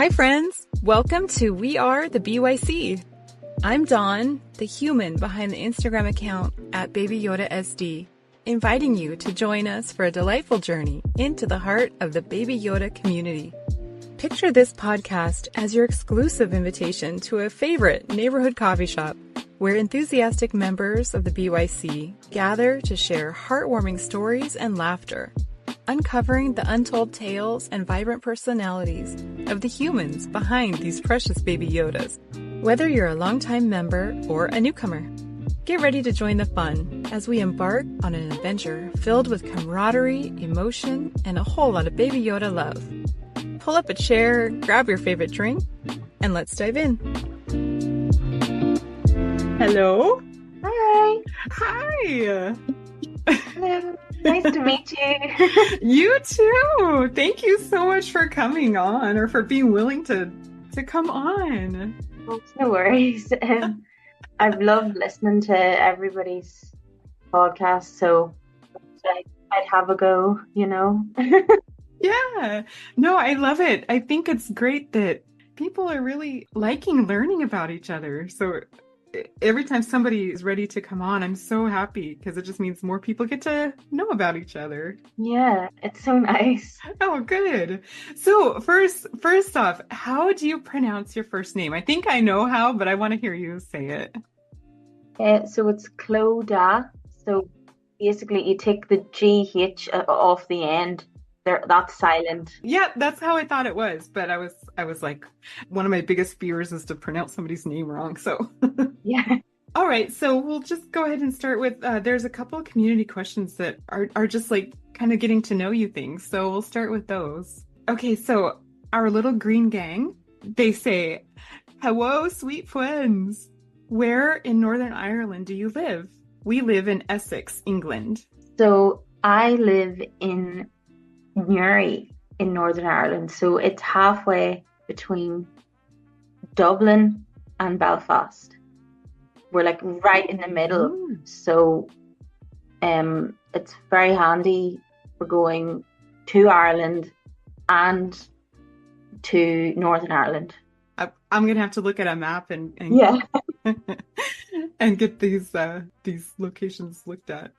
Hi, friends. Welcome to We Are the BYC. I'm Dawn, the human behind the Instagram account at Baby Yoda SD, inviting you to join us for a delightful journey into the heart of the Baby Yoda community. Picture this podcast as your exclusive invitation to a favorite neighborhood coffee shop where enthusiastic members of the BYC gather to share heartwarming stories and laughter, uncovering the untold tales and vibrant personalities of the humans behind these precious Baby Yodas. Whether you're a longtime member or a newcomer, get ready to join the fun as we embark on an adventure filled with camaraderie, emotion, and a whole lot of Baby Yoda love. Pull up a chair, grab your favorite drink, and let's dive in. Hello. Hi. Hi. Hello. Nice to meet you. You too. Thank you so much for coming on, or for being willing to come on. Oh, no worries. I've loved listening to everybody's podcast, so I'd have a go, you know. Yeah. No, I love it. I think it's great that people are really liking learning about each other. So every time somebody is ready to come on, I'm so happy because it just means more people get to know about each other. Yeah, it's so nice. Oh, good. So first off, how do you pronounce your first name? I think I know how, but I want to hear you say it. So it's Clodagh. So basically you take the GH off the end. That's silent. Yeah, that's how I thought it was. But I was like, one of my biggest fears is to pronounce somebody's name wrong. So Yeah. All right, so we'll just go ahead and start with, there's a couple of community questions that are just like kind of getting to know you things. So we'll start with those. Okay, so our little green gang, they say, hello, sweet friends. Where in Northern Ireland do you live? We live in Essex, England. So I live in Newry in Northern Ireland. So it's halfway between Dublin and Belfast. We're like right in the middle. So it's very handy for going to Ireland and to Northern Ireland. I'm gonna have to look at a map and yeah and get these locations looked at.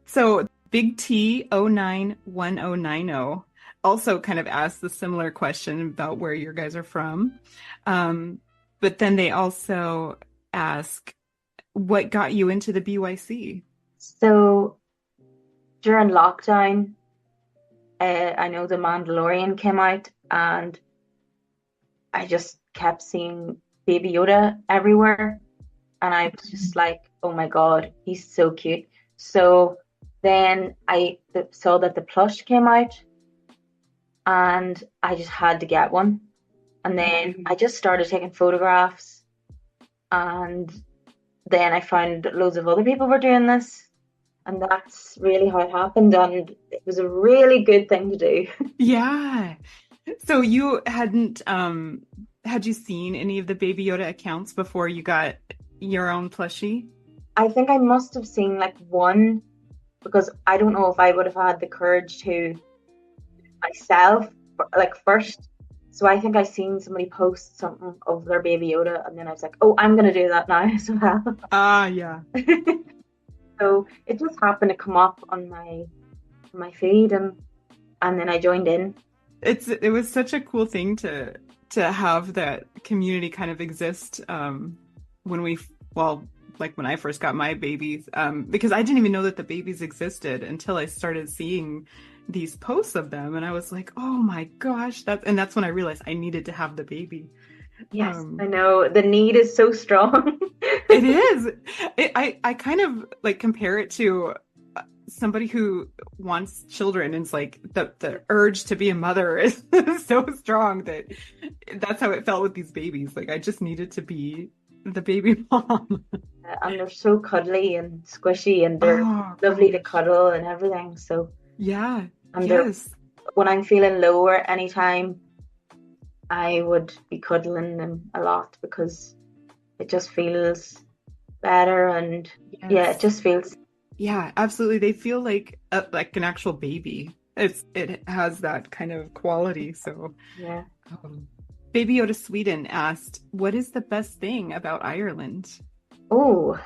So Big T 091090 also kind of asked the similar question about where you guys are from, but then they also ask, what got you into the BYC? So during lockdown, I know The Mandalorian came out, and I just kept seeing Baby Yoda everywhere, and I was just like, oh my God, he's so cute. So then I saw that the plush came out, and I just had to get one. And then I just started taking photographs, and then I found loads of other people were doing this, and that's really how it happened, and it was a really good thing to do. Yeah. So you hadn't, had you seen any of the Baby Yoda accounts before you got your own plushie? I think I must have seen like one, because I don't know if I would have had the courage to myself, like first. So I think I seen somebody post something of their Baby Yoda, and then I was like, oh, I'm going to do that now as well. Yeah. So it just happened to come up on my feed, and then I joined in. It was such a cool thing to have that community kind of exist when I first got my babies, because I didn't even know that the babies existed until I started seeing these posts of them, and I was like, oh my gosh, that's when I realized I needed to have the baby. Yes, I know, the need is so strong. It is. I kind of like compare it to somebody who wants children, and it's like the urge to be a mother is so strong that's how it felt with these babies. Like I just needed to be the baby mom. And they're so cuddly and squishy, and they're lovely to cuddle and everything. So yeah, and yes. When I'm feeling low or anytime, I would be cuddling them a lot, because it just feels better, and Yes. yeah, it just feels. Yeah, absolutely. They feel like an actual baby. It has that kind of quality. So Yeah. Baby Yoda Sweden asked, what is the best thing about Ireland? Oh,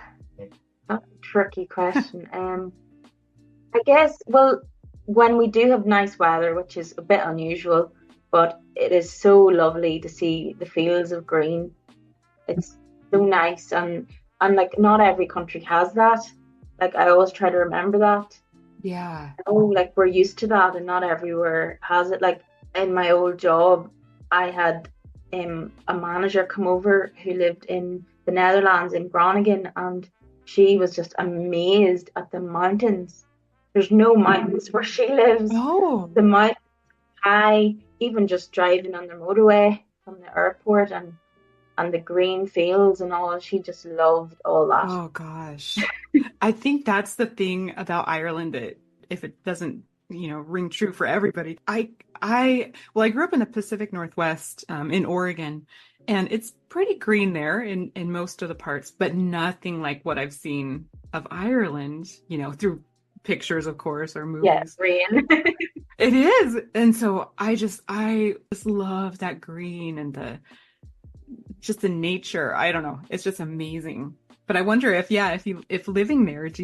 that's a tricky question. I guess, well, when we do have nice weather, which is a bit unusual, but it is so lovely to see the fields of green. It's so nice, and like not every country has that. Like I always try to remember that. Yeah. Oh, like we're used to that, and not everywhere has it. Like in my old job, I had a manager come over who lived in the Netherlands in Groningen, and she was just amazed at the mountains. There's no mountains where she lives. Oh, The mountains high, even just driving on the motorway from the airport and the green fields and all. She just loved all that. oh gosh. I think that's the thing about Ireland that if it doesn't, ring true for everybody. I grew up in the Pacific Northwest, in Oregon, and it's pretty green there in most of the parts, but nothing like what I've seen of Ireland, through pictures, of course, or Yeah, movies. green. It is. And so I just love that green and the nature. I don't know. It's just amazing. But I wonder if, yeah, if living there, do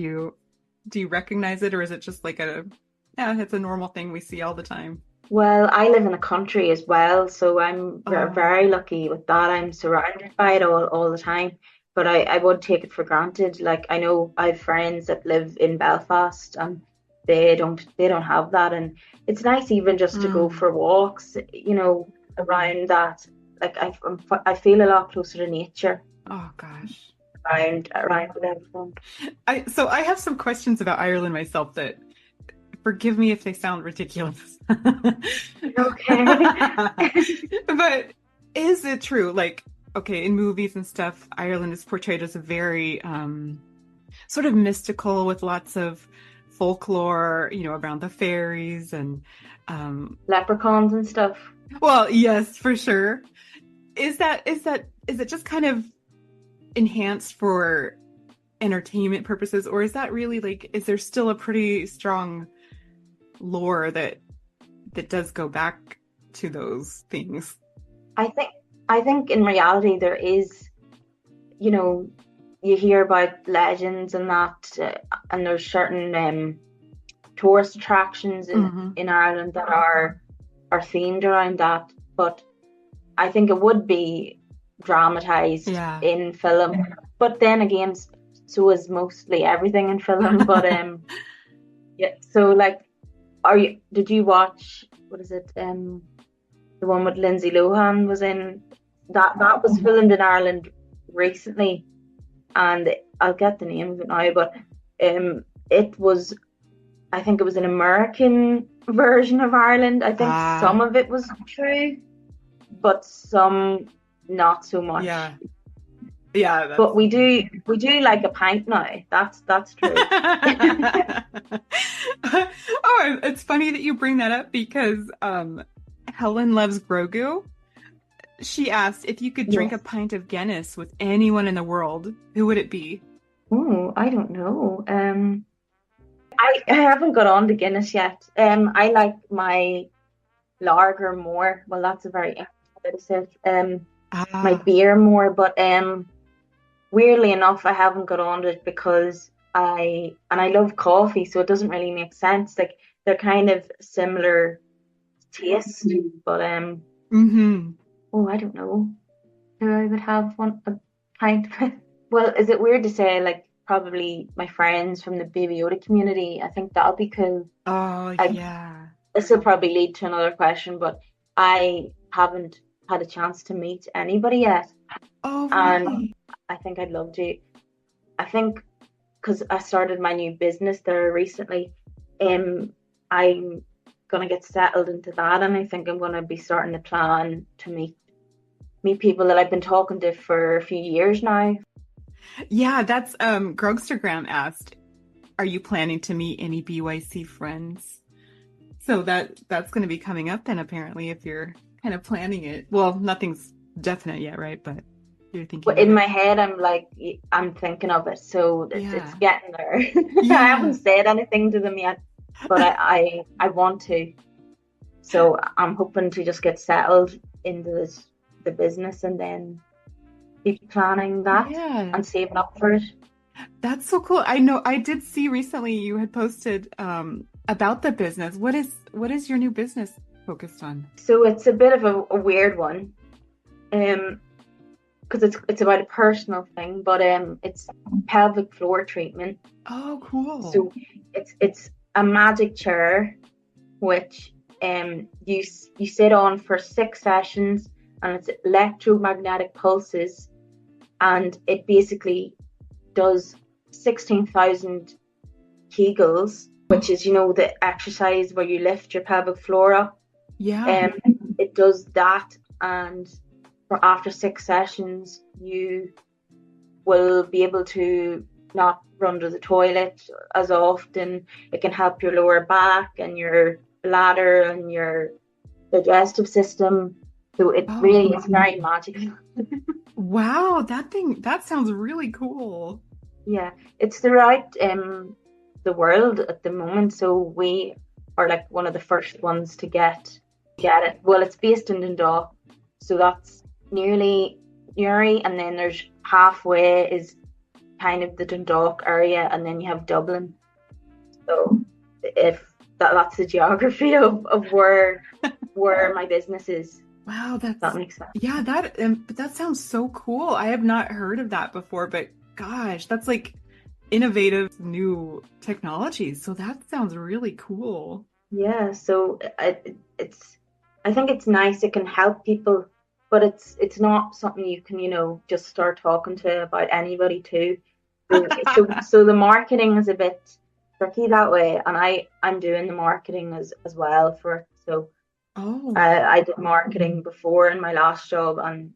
you recognize it, or is it just like yeah, it's a normal thing we see all the time? Well, I live in a country as well, so I'm Oh, very lucky with that. I'm surrounded by it all the time, but I would take it for granted. Like I know I have friends that live in Belfast and they don't have that, and it's nice even just to go mm. for walks, around that. Like I feel a lot closer to nature Oh gosh. around with everything. So I have some questions about Ireland myself that forgive me if they sound ridiculous. Okay. But is it true? Like, okay, in movies and stuff, Ireland is portrayed as a very sort of mystical with lots of folklore, around the fairies and Leprechauns and stuff. well, yes, for sure. Is it just kind of enhanced for entertainment purposes, or is that really like is there still a pretty strong lore that does go back to those things? I think I think in reality there is, you know, you hear about legends and that, and there's certain tourist attractions in Hmm. in Ireland that are themed around that. But I think it would be dramatized Yeah. in film. But then again, so is mostly everything in film. But yeah. So like, did you watch what is it? The one with Lindsay Lohan was in that was filmed in Ireland recently, and I'll get the name of it now, but it was I think it was an American version of Ireland. I think some Ah, of it was true, but some not so much. yeah. Yeah, that's But we do like a pint now. That's true. Oh, it's funny that you bring that up because Helen loves Grogu. She asked if you could drink a Yes. pint of Guinness with anyone in the world, who would it be? Oh, I don't know. I haven't got on to Guinness yet. I like my lager more. Well, that's a very way to say it. My Ah, beer more, but weirdly enough, I haven't got on to it because I love coffee, so it doesn't really make sense. Like they're kind of similar taste, but mm-hmm. oh, I don't know. Who I would have one a pint with. Well, is it weird to say like probably my friends from the Baby Yoda community? I think that'll be cool. Oh, I yeah. This will probably lead to another question, but I haven't had a chance to meet anybody yet, Oh, and really? I think I'd love to. I think because I started my new business there recently, I'm gonna get settled into that, and I think I'm gonna be starting to plan to meet people that I've been talking to for a few years now. Yeah, that's Grogstergram asked, are you planning to meet any BYC friends? So that's going to be coming up then apparently if you're kind of planning it. Well, nothing's definite yet, right? But you're thinking But of in it. my head, I'm thinking of it, so it's Yeah. getting there. I haven't Yeah. said anything to them yet, but I want to. So I'm hoping to just get settled into this. the business and then be planning that Yeah, and saving up for it. that's so cool. I know I did see recently you had posted about the business. What is your new business focused on? So it's a bit of a weird one, because it's about a personal thing, but it's pelvic floor treatment. Oh, cool. So it's a magic chair which you sit on for 6 sessions, and it's electromagnetic pulses, and it basically does 16,000 Kegels, which is the exercise where you lift your pelvic floor up. Yeah. It does that, and for after 6 sessions, you will be able to not run to the toilet as often. It can help your lower back and your bladder and your digestive system. So it Oh, really is very magical. wow. That sounds really cool. Yeah, it's throughout the world at the moment. So we are like one of the first ones to get it. Well, it's based in Dundalk, so that's nearly Newry, and then there's halfway is kind of the Dundalk area, and then you have Dublin. So if that's the geography of where my business is. Wow, That makes sense. yeah, that sounds so cool. I have not heard of that before, but gosh, that's like innovative new technology. So that sounds really cool. Yeah, so it's I think it's nice. It can help people, but it's not something you can just start talking to about anybody too. So the marketing is a bit tricky that way, and I'm doing the marketing as well for it. So Oh, I did marketing before in my last job, and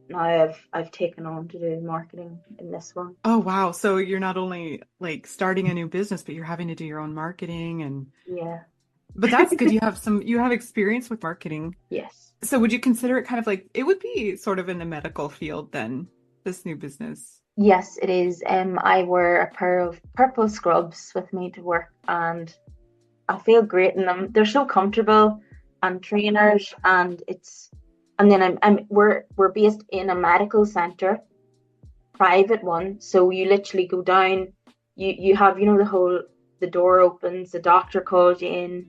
now I've taken on to do marketing in this one. oh wow. So you're not only like starting a new business, but you're having to do your own marketing and Yeah. but that's good. You have experience with marketing. Yes. So would you consider it kind of like it would be sort of in the medical field then, this new business? Yes, it is. I wear a pair of purple scrubs with me to work, and I feel great in them. They're so comfortable, and trainers, and then we're based in a medical center, private one. So you literally go down, you have the door opens, the doctor calls you in.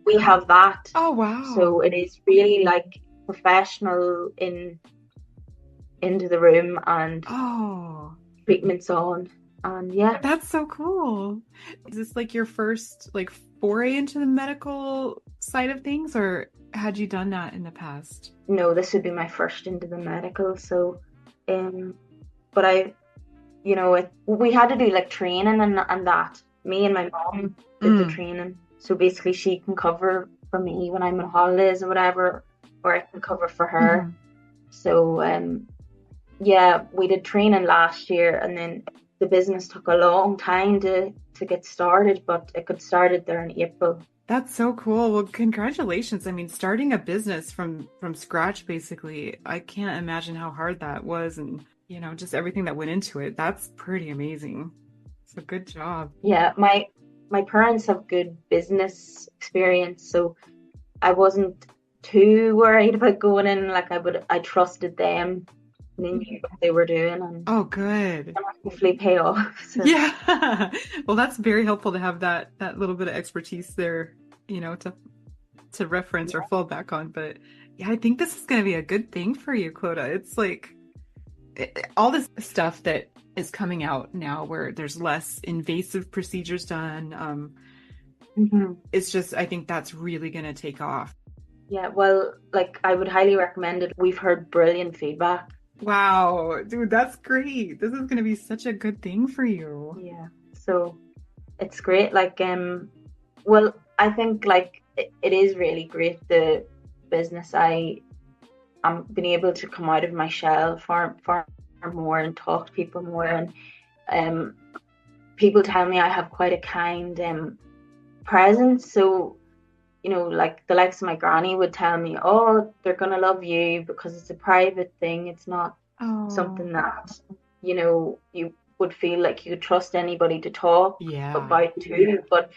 We have that, Oh so wow. it is really like professional into the room, and Oh. treatments on, and yeah. That's so cool. Is this like your first like foray into the medical side of things, or had you done that in the past? No, this would be my first into the medical. So, but we had to do like training and that. Me and my mom did the Mm. training. So basically, she can cover for me when I'm on holidays or whatever, or I can cover for her. Hmm. So, yeah, we did training last year, and then the business took a long time to get started, but it got started there in April. That's so cool. Well, congratulations. I mean, starting a business from scratch basically, I can't imagine how hard that was and, just everything that went into it. That's pretty amazing. So good job. Yeah, my parents have good business experience, so I wasn't too worried about going in. Like I trusted them. And they knew what they were doing, and Oh, good. hopefully pay off. So Yeah. Well, that's very helpful to have that little bit of expertise there, to reference or fall back on. But yeah, I think this is going to be a good thing for you, Clodagh. It's like all this stuff that is coming out now where there's less invasive procedures done. mhm. It's just, I think that's really going to take off. Yeah, well, like I would highly recommend it. We've heard brilliant feedback. Wow, dude, that's great. This is going to be such a good thing for you. Yeah, so it's great. Like well, I think like it is really great, the business. I'm been able to come out of my shell far more and talk to people more, and um people tell me I have quite a kind presence. So like the likes of my granny would tell me, oh, they're gonna love you because it's a private thing. It's not Oh, something that you would feel like you could trust anybody to talk yeah. about to. But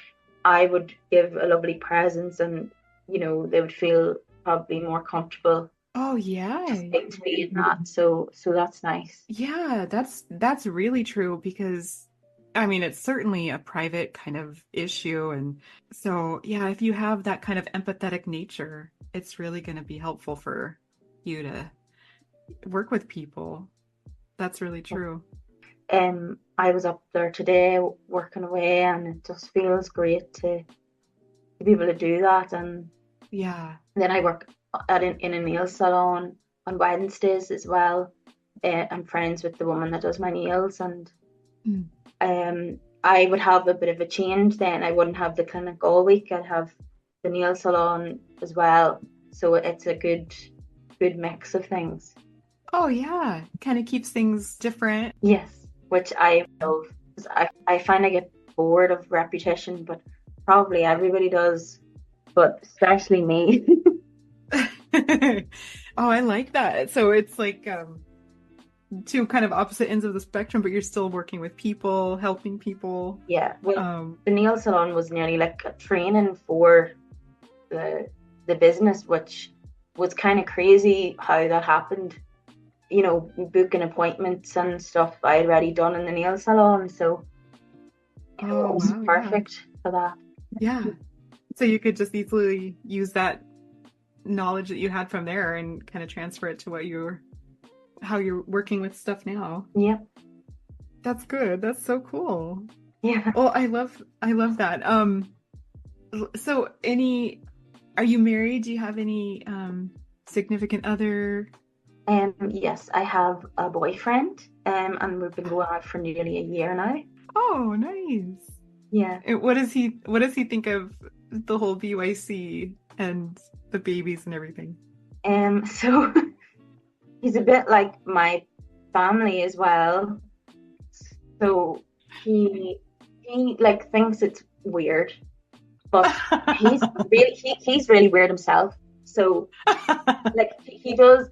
I would give a lovely presence, and they would feel probably more comfortable Oh to yeah. speak to me and that. So that's nice. Yeah, that's really true because I mean it's certainly a private kind of issue and so yeah, if you have that kind of empathetic nature, it's really going to be helpful for you to work with people. That's really true. I was up there today working away, and it just feels great to be able to do that. And Yeah. then I work in a nail salon on Wednesdays as well. I'm friends with the woman that does my nails, and Mm. I would have a bit of a change then. I wouldn't have the clinic all week. I'd have the nail salon as well. So it's a good mix of things. Oh yeah, kind of keeps things different. Yes, which I love. 'Cause I find I get bored of repetition, but probably everybody does, but especially me. Oh, I like that. So it's like two kind of opposite ends of the spectrum, but you're still working with people, helping people. Yeah, well, Um, the nail salon was nearly like a training for the the business, which was kind of crazy how that happened. You know, booking appointments and stuff I had already done in the nail salon, so oh it was wow, yeah. perfect for that. Yeah. So you could just easily use that knowledge that you had from there and kind of transfer it to how you're working with stuff now. Yeah, That's good. That's so cool. yeah. Well, I love that. So are you married? Do you have any significant other? Yes, I have a boyfriend, and we've been going out for nearly a year now. Oh, nice. Yeah. And what does he think of the whole BYC and the babies and everything? So he's a bit like my family as well. So he he like thinks it's weird, but he's really weird himself. So like he does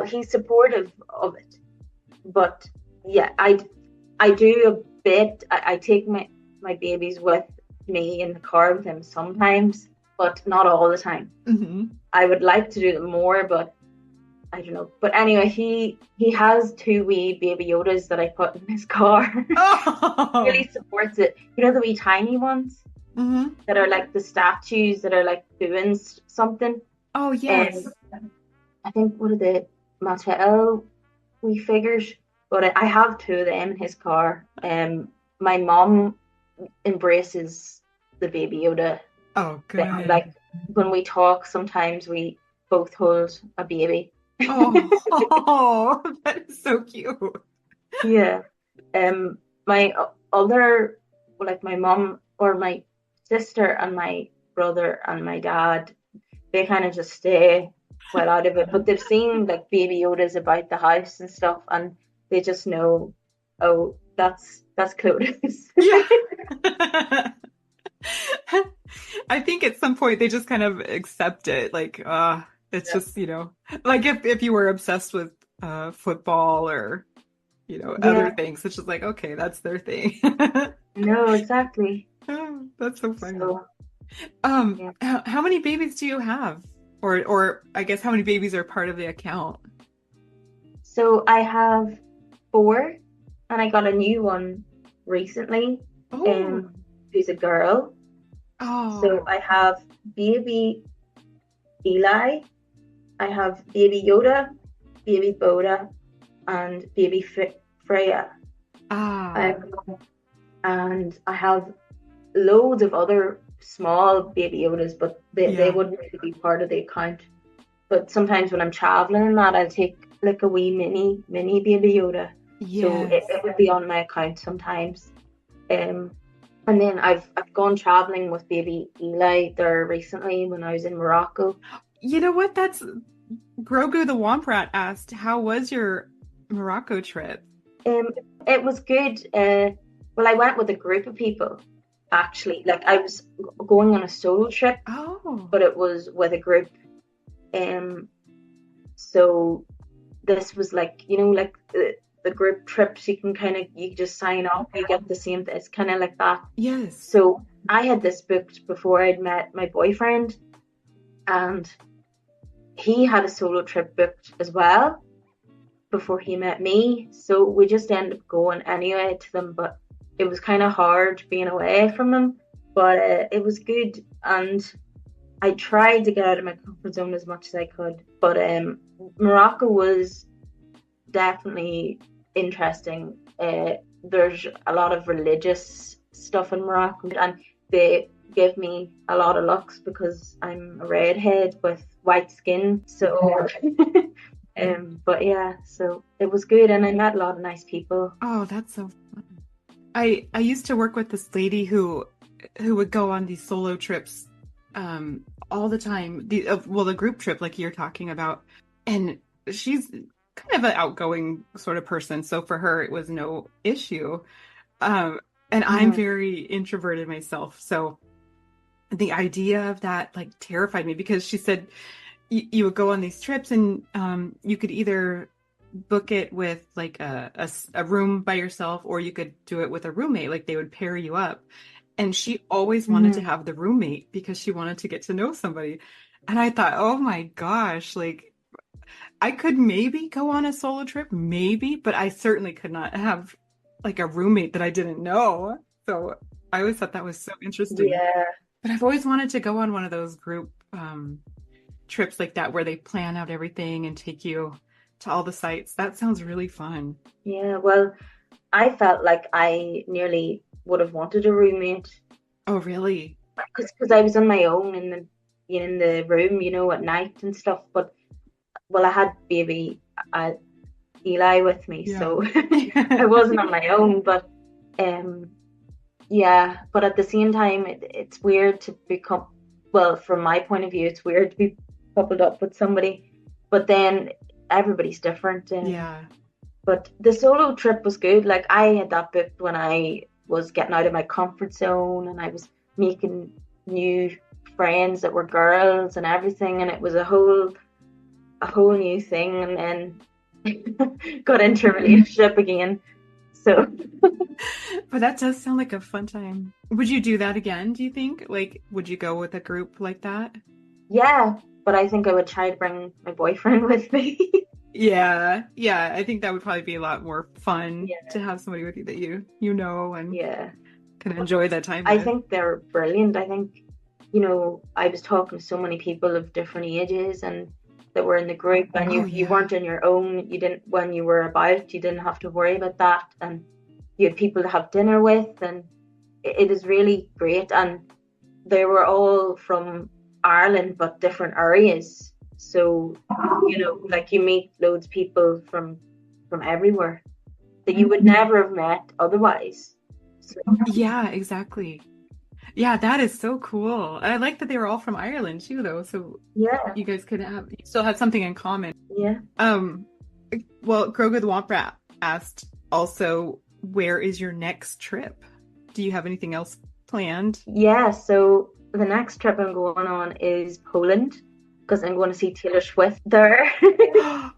he's supportive of it, but yeah, I do a bit. I take my babies with me in the car with him sometimes, but not all the time. Hmm. I would like to do it more, but I don't know. But anyway, he has two wee baby Yodas that I put in his car. Oh. Really supports it. You know the wee tiny ones Hmm. that are like the statues that are like doing something. Oh, And yes. I think what are the Mattel wee figures? But I have two of them in his car. My mom embraces the baby Yoda Oh, thing. good. Like when we talk, sometimes we both hold a baby. Oh, that is so cute. Yeah. My other, like my mom or my sister and my brother and my dad, they kind of just stay well out of it. But they've seen like baby Yodas about the house and stuff, and they just know, oh, that's Clovis. Yeah. I think at some point they just kind of accept it. Like, it's just, like if you were obsessed with football or, other Yeah, things, it's just like, okay, that's their thing. no, exactly. Oh, that's so funny. So yeah. How many babies do you have? Or I guess how many babies are part of the account? So I have four, and I got a new one recently, Oh, who's a girl. So oh, I have baby Eli, I have baby Yoda, baby Boda, and baby Freya. ah, Um, and I have loads of other small baby Yodas, but they yeah, wouldn't really be part of the account. But sometimes when I'm traveling and that, I'll take like a wee mini baby Yoda. So yes. it would be on my account sometimes. Um, and then I've gone traveling with baby Eli there recently when I was in Morocco. You know what? That's Grogu the Womp Rat asked, how was your Morocco trip? Um, it was good. Well, I went with a group of people actually. Like I was going on a solo trip, Oh, but it was with a group. Um, so this was like like the group trips. You can you just sign up. You get the same. It's kind of like that. yes. So I had this booked before I'd met my boyfriend, and he had a solo trip booked as well before he met me. So we just ended up going anyway to them, but it was kind of hard being away from them. But it was good, and I tried to get out of my comfort zone as much as I could. But Morocco was definitely interesting. There's a lot of religious stuff in Morocco, and they give me a lot of looks because I'm a redhead with white skin. So, but yeah, so it was good, and I met a lot of nice people. Oh, that's so fun. I used to work with this lady who would go on these solo trips all the time. The group trip like you're talking about, and she's kind of an outgoing sort of person, so for her it was no issue. And I'm very introverted myself, so the idea of that like terrified me, because she said you would go on these trips and you could either book it with like a room by yourself, or you could do it with a roommate, like they would pair you up. And she always wanted to have the roommate because she wanted to get to know somebody. And I thought, oh my gosh, like I could maybe go on a solo trip, maybe, but I certainly could not have like a roommate that I didn't know. So I always thought that was so interesting. Yeah. But I've always wanted to go on one of those group trips like that where they plan out everything and take you to all the sites. That sounds really fun. Yeah, well, I felt like I nearly would have wanted a roommate. Oh, really? Because I was on my own in the room, at night and stuff. But well, I had baby Eli with me, so I wasn't on my own. But yeah. But at the same time, it's weird to become. Well, from my point of view, it's weird to be coupled up with somebody. But then everybody's different. Yeah. But the solo trip was good. Like I had that booked when I was getting out of my comfort zone, and I was making new friends that were girls and everything, and it was a whole new thing. And then got into a relationship again. So but that does sound like a fun time. Would you do that again, do you think? Like, would you go with a group like that? Yeah, but I think I would try to bring my boyfriend with me. Yeah, I think that would probably be a lot more fun to have somebody with you that you know and can enjoy that time with. I think they're brilliant. I think, I was talking to so many people of different ages and that were in the group, and you weren't on your own. You didn't, when you were about, you didn't have to worry about that, and you had people to have dinner with, and it is really great. And they were all from Ireland, but different areas. So, like you meet loads of people from everywhere that you would never have met otherwise. So. Yeah, exactly. Yeah, that is so cool. I like that they were all from Ireland too, though. So you guys could still have something in common. Yeah. Well, Grogu the Womp Rat asked also, where is your next trip? Do you have anything else planned? Yeah, so the next trip I'm going on is Poland, because I'm going to see Taylor Swift there.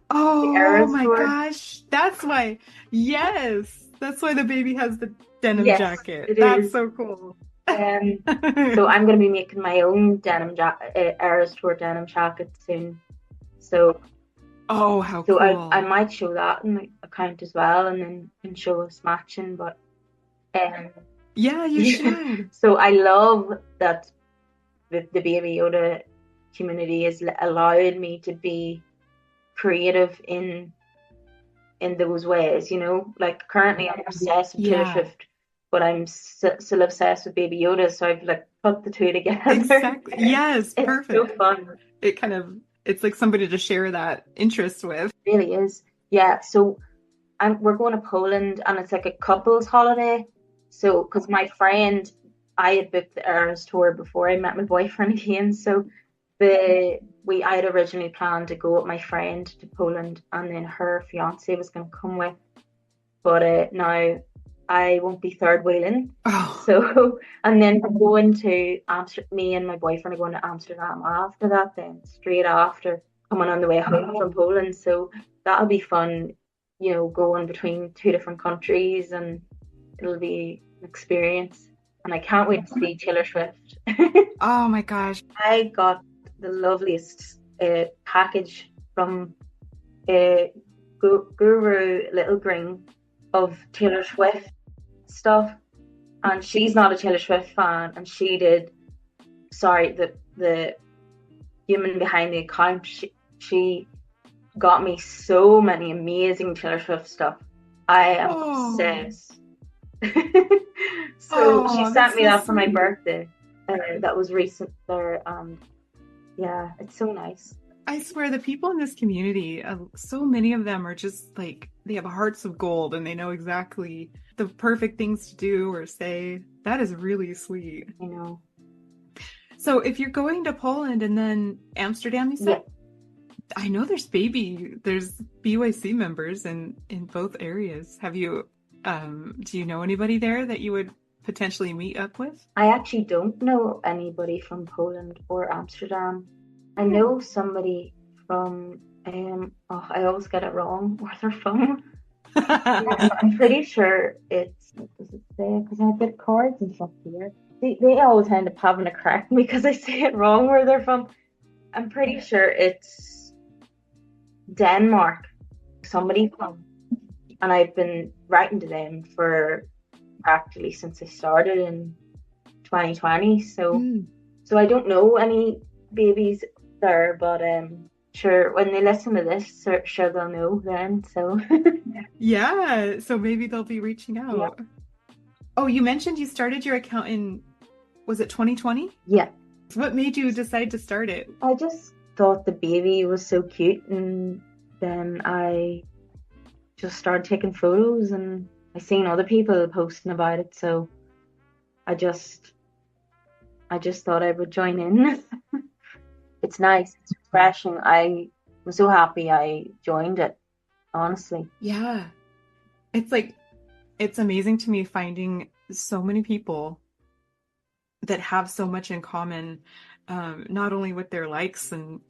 Oh my gosh. That's why. Yes. That's why the baby has the denim jacket. That's so cool. So I'm going to be making my own denim Eras Tour denim jacket soon. So how cool. I might show that in my account as well, and then can show us matching. But yeah, you should. So I love that the Baby Yoda community has allowed me to be creative in those ways, like currently I'm obsessed with Taylor Swift, but I'm still obsessed with Baby Yoda, so I've like put the two together. Exactly. Yes, perfect. It's so fun. It's like somebody to share that interest with. It really is. Yeah, so we're going to Poland, and it's like a couple's holiday. So because my friend, I had booked the Eras Tour before I met my boyfriend again, so I had originally planned to go with my friend to Poland, and then her fiance was going to come with. But now I won't be third wheeling. So, and then we're going to me and my boyfriend are going to Amsterdam after that, then straight after coming on the way home from Poland. So that'll be fun, going between two different countries, and it'll be an experience. And I can't wait to see Taylor Swift. Oh my gosh. I got the loveliest a package from a Guru Little Green of Taylor Swift stuff, and she's not a Taylor Swift fan, and she did. Sorry, the human behind the account, she got me so many amazing Taylor Swift stuff. I am obsessed. So she sent me that for my birthday. That was recent there, and yeah, it's so nice. I swear the people in this community, so many of them are just like, they have hearts of gold and they know exactly the perfect things to do or say. That is really sweet. I know. So if you're going to Poland and then Amsterdam, you said? Yeah. I know there's BYC members in both areas. Have you, do you know anybody there that you would potentially meet up with? I actually don't know anybody from Poland or Amsterdam. I know somebody from, I always get it wrong where they're from. I'm pretty sure it's, does it say, because I've got cards and stuff here. They always end up having to correct me because I say it wrong where they're from. I'm pretty sure it's Denmark, somebody from, and I've been writing to them for practically since I started in 2020. So I don't know any babies there, but sure, when they listen to this, sure they'll know then. So yeah, so maybe they'll be reaching out. Yeah. Oh, you mentioned you started your account in, was it 2020? Yeah. What made you decide to start it? I just thought the baby was so cute, and then I just started taking photos, and I seen other people posting about it, so I just thought I would join in. It's nice, it's refreshing. I was so happy I joined it, honestly. Yeah. It's amazing to me finding so many people that have so much in common, not only with their likes and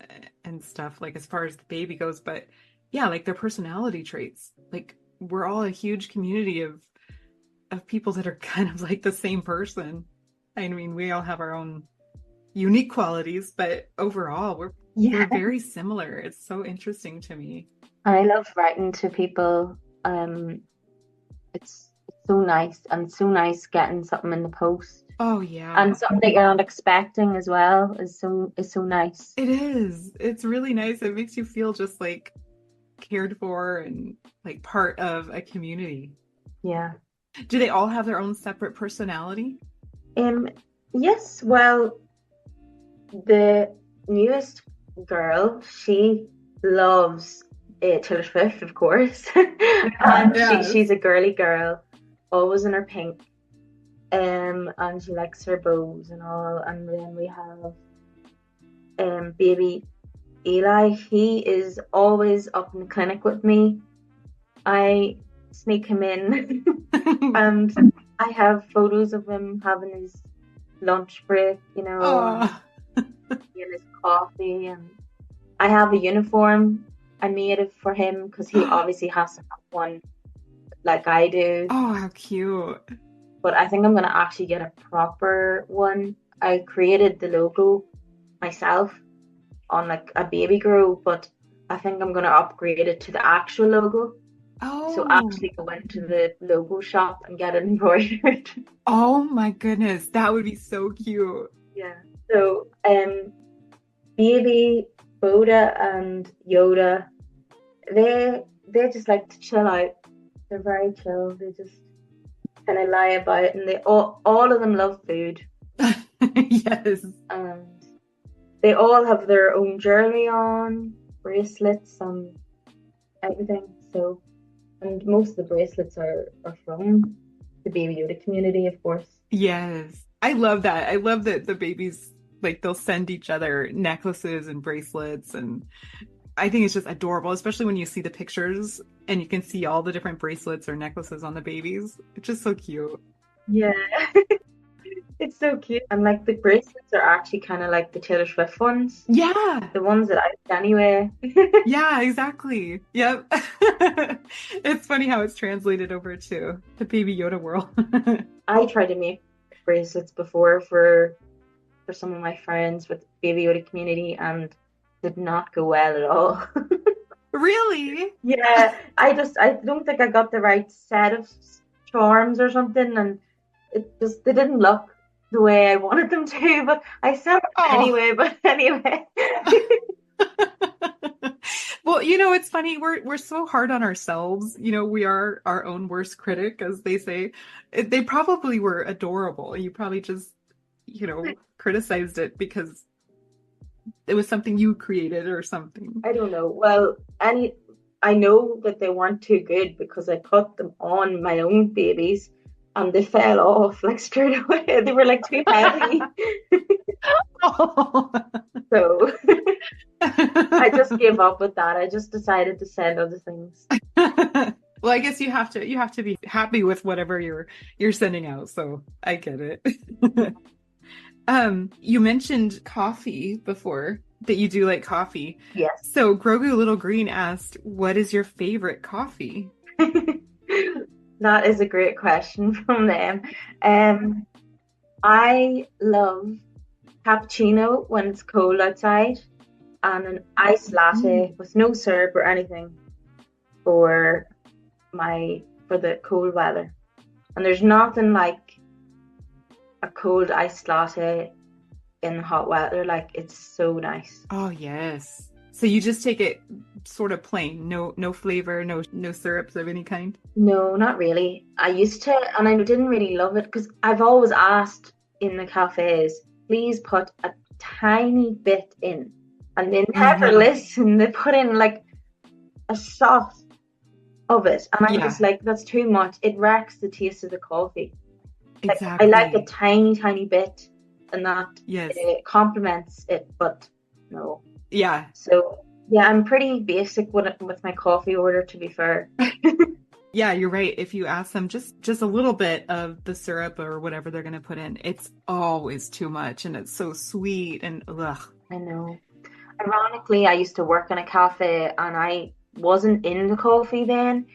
stuff, like as far as the baby goes, but yeah, like their personality traits. Like we're all a huge community of people that are kind of like the same person. I mean, we all have our own unique qualities, but overall we're very similar. It's so interesting to me. I love writing to people. It's so nice, and so nice getting something in the post. Oh yeah. And something that you're not expecting as well is so nice. It is. It's really nice. It makes you feel just like cared for and like part of a community. Yeah. Do they all have their own separate personality? Yes. Well, the newest girl, she loves Taylor Swift, of course. And yes. She's a girly girl, always in her pink. And she likes her bows and all. And then we have baby Eli. He is always up in the clinic with me. I sneak him in and I have photos of him having his lunch break, you know, and his coffee. And I have a uniform I made it for him because he obviously has to have one like I do. Oh, how cute. But I think I'm going to actually get a proper one. I created the logo myself on like a baby grow, but I think I'm going to upgrade it to the actual logo. Oh. So actually go into the logo shop and get it embroidered. Oh my goodness, that would be so cute. Yeah. So baby Boda and Yoda, they just like to chill out. They're very chill. They just kind of lie about it, and they all of them love food. Yes. And they all have their own jewelry on, bracelets and everything. So, and most of the bracelets are from the Baby Yoda community, of course. Yes. I love that. I love that the babies, like, they'll send each other necklaces and bracelets, and I think it's just adorable, especially when you see the pictures and you can see all the different bracelets or necklaces on the babies. It's just so cute. Yeah. It's so cute. And like the bracelets are actually kind of like the Taylor Swift ones. Yeah. The ones that I did anyway. Yeah, exactly. Yep. It's funny how it's translated over to the Baby Yoda world. I tried to make bracelets before for some of my friends with Baby Yoda community, and did not go well at all. Really? Yeah, I don't think I got the right set of charms or something, and they didn't look the way I wanted them to, but I said it Oh. anyway, but anyway. Well, you know, it's funny. We're so hard on ourselves. You know, we are our own worst critic, as they say. They probably were adorable. You probably just, you know, criticized it because it was something you created or something. I don't know. Well, I know that they weren't too good because I put them on my own babies and they fell off like straight away. They were like too heavy. Oh. So I just gave up with that. I just decided to send other things. Well, I guess you have to be happy with whatever you're sending out, so I get it. You mentioned coffee before, that you do like coffee. Yes. So Grogu Little Green asked, "What is your favorite coffee?" That is a great question from them. Um, I love cappuccino when it's cold outside and an iced latte Mm. with no syrup or anything for for the cold weather. And there's nothing like a cold iced latte in the hot weather. Like it's so nice. Oh, yes. So you just take it sort of plain, no flavor, no syrups of any kind? No, not really. I used to, and I didn't really love it because I've always asked in the cafes, please put a tiny bit in. And they never Hmm. listen. They put in like a shot of it. And I'm just Yeah, like, that's too much. It wrecks the taste of the coffee. Like, I like a exactly. tiny, tiny bit, and that Yes. it complements it, but no. Yeah. So, yeah, I'm pretty basic with my coffee order, to be fair. Yeah, you're right. If you ask them just a little bit of the syrup or whatever they're going to put in, it's always too much and it's so sweet and ugh. I know. Ironically, I used to work in a cafe and I wasn't into coffee then.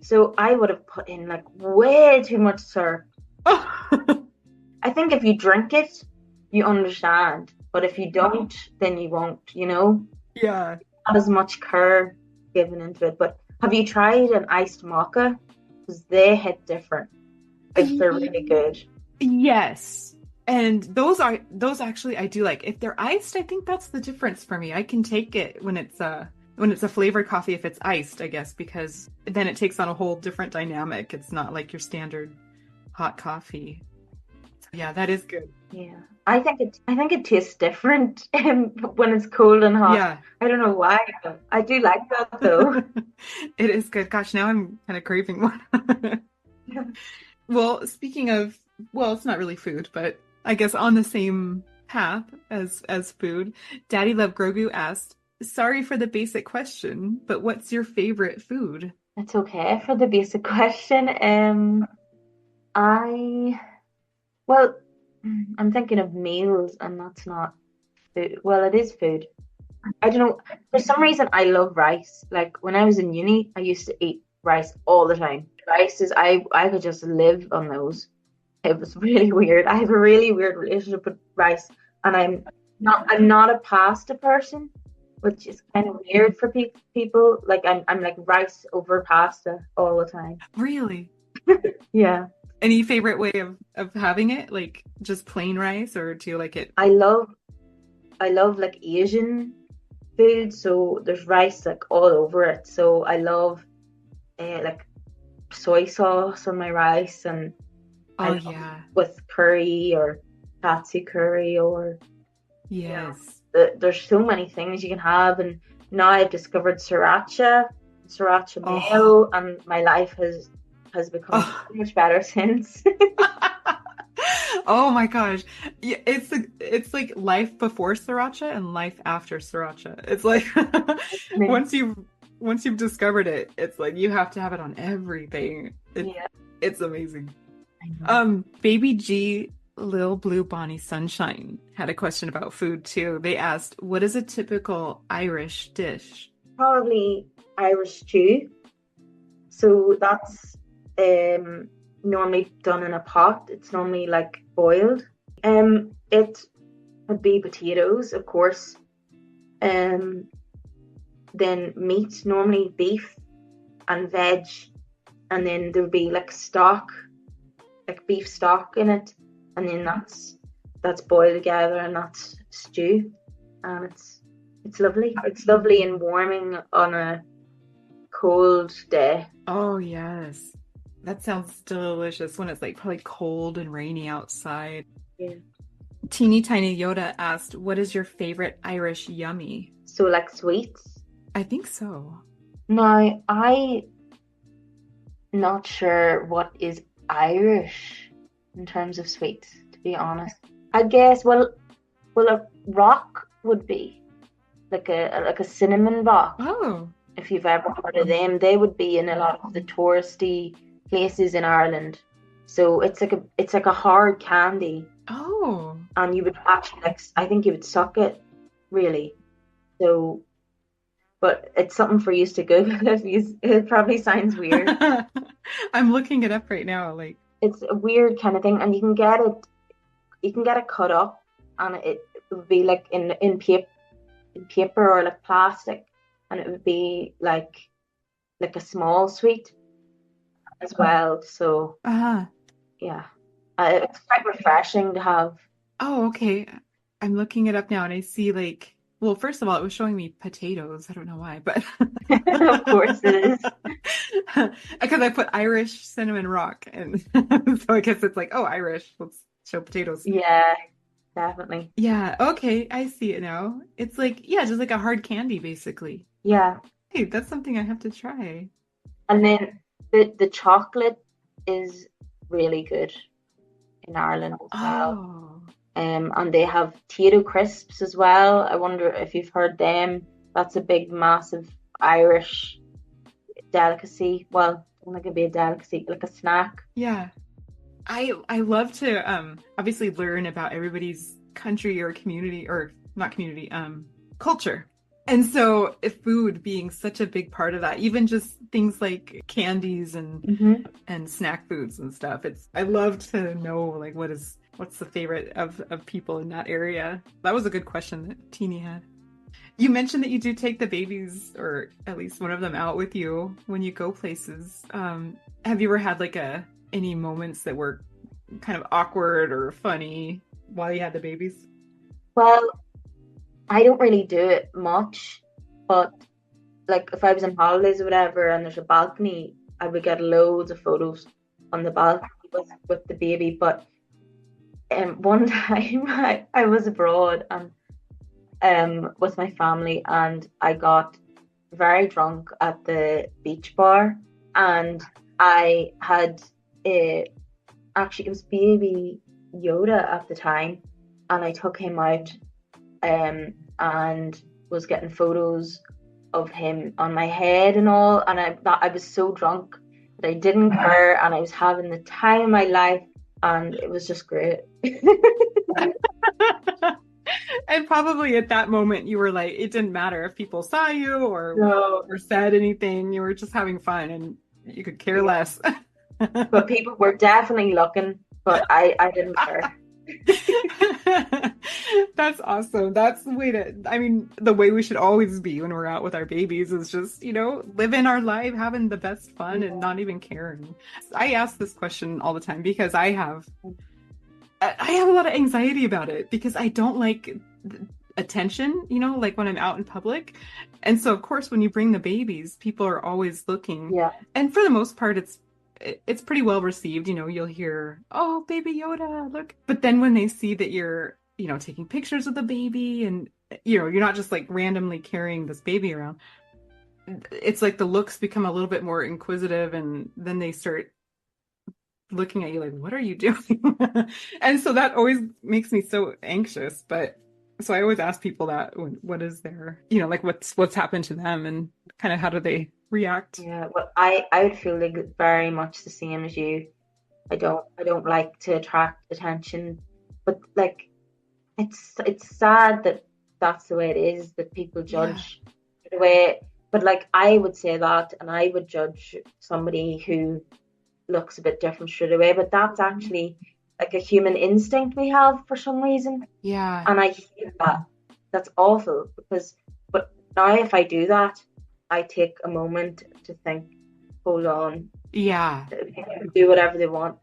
So I would have put in like way too much syrup. I think if you drink it, you understand. But if you don't, then you won't, you know? Yeah. Not as much care given into it. But have you tried an iced mocha? Because they hit different if they're really good. Yes. And those actually I do like. If they're iced, I think that's the difference for me. I can take it when it's a flavored coffee if it's iced, I guess, because then it takes on a whole different dynamic. It's not like your standard hot coffee. So yeah, that is good. Yeah. I think it tastes different when it's cold and hot. Yeah. I don't know why, but I do like that though. It is good. Gosh, now I'm kind of craving one. Well, speaking of, well, it's not really food, but I guess on the same path as food, Daddy Love Grogu asked, "Sorry for the basic question, but what's your favorite food?" It's okay for the basic question. I well, I'm thinking of meals, and that's not food. Well, it is food. I don't know. For some reason, I love rice. Like when I was in uni, I used to eat rice all the time. Rice is I could just live on those. It was really weird. I have a really weird relationship with rice, and I'm not a pasta person, which is kind of weird for people. Like I'm like rice over pasta all the time. Really? Yeah. Any favorite way of having it? Like just plain rice, or do you like it? I love I love like Asian food, so there's rice like all over it. So I love like soy sauce on my rice, and I Oh love yeah. with curry or katsu curry or yeah. Yes. There's so many things you can have, and now I've discovered sriracha Oh. mayo, and my life has become so Oh. much better since. Oh my gosh. Yeah, it's like life before sriracha and life after sriracha. It's like once you've discovered it, it's like you have to have it on everything. Yeah, It's amazing. I know. Baby G Lil Blue Bonnie Sunshine had a question about food too. They asked, "What is a typical Irish dish?" Probably Irish stew. So that's normally done in a pot. It's normally like boiled. It would be potatoes, of course, Um, then meat, normally beef and veg, and then there would be like stock, like beef stock in it, and then that's boiled together and that's stew, and it's lovely. It's lovely and warming on a cold day. Oh, yes. That sounds delicious when it's like probably cold and rainy outside. Yeah. Teeny Tiny Yoda asked, what is your favorite Irish yummy? So like sweets. I think so. Now I not sure what is Irish in terms of sweets, to be honest. I guess well a rock would be like a cinnamon rock. Oh, If you've ever heard of them, they would be in a lot of the touristy places in Ireland. So it's like a hard candy, oh. and you would actually like I think you would suck it really. So, but it's something for you to Google if you. It probably sounds weird. I'm looking it up right now. Like, It's a weird kind of thing, and you can get it. You can get it cut up, and it would be like in paper or like plastic, and it would be like a small sweet as well. So uh yeah, it's quite refreshing to have. oh, okay. I'm looking it up now and I see like, well, first of all, it was showing me potatoes. I don't know why, but Of course it is. because I put Irish cinnamon rock and so I guess it's like, oh, Irish. Let's show potatoes. Yeah, definitely. Yeah, okay, I see it now. It's like, yeah, just like a hard candy basically. Yeah, Hey, that's something I have to try. and then the chocolate is really good in Ireland as well. Oh, And they have Tito crisps as well. I wonder if you've heard them. That's a big, massive Irish delicacy. Well, I don't think it'd be a delicacy, like a snack. yeah. I love to obviously learn about everybody's country or community or not community culture. And so food being such a big part of that, even just things like candies and snack foods and stuff. I love to know like what's the favorite of people in that area. That was a good question that Teeny had. You mentioned that you do take the babies or at least one of them out with you when you go places. Have you ever had like any moments that were kind of awkward or funny while you had the babies? Well, I don't really do it much, but like if I was on holidays or whatever and there's a balcony, I would get loads of photos on the balcony with the baby. But one time I was abroad and with my family and I got very drunk at the beach bar and I had actually it was baby Yoda at the time and I took him out and was getting photos of him on my head and all and I was so drunk that I didn't care and I was having the time of my life and it was just great. And probably at that moment you were like, it didn't matter if people saw you No, or said anything. You were just having fun and you could care less. but people were definitely looking, but I didn't care. That's awesome. That's the way I mean, the way we should always be when we're out with our babies is just, living our life, having the best fun and not even caring. I ask this question all the time because I have a lot of anxiety about it because I don't like attention, like when I'm out in public. And so, of course, when you bring the babies, people are always looking. Yeah. And for the most part, it's pretty well received. You'll hear, oh, baby Yoda, look. But then when they see that you're, taking pictures of the baby and, you're not just like randomly carrying this baby around, it's like the looks become a little bit more inquisitive and then they start looking at you like, what are you doing? And so that always makes me so anxious. But so I always ask people that what is their, like what's happened to them and kind of how do they react? Yeah, well, I would feel like very much the same as you. I don't like to attract attention, but like it's sad that that's the way it is that people judge the way. But like I would say that, and I would judge somebody who looks a bit different straight away. But that's actually like a human instinct we have for some reason, Yeah. and I hate that. That's awful because now if I do that, I take a moment to think, hold on, Yeah. people can do whatever they want,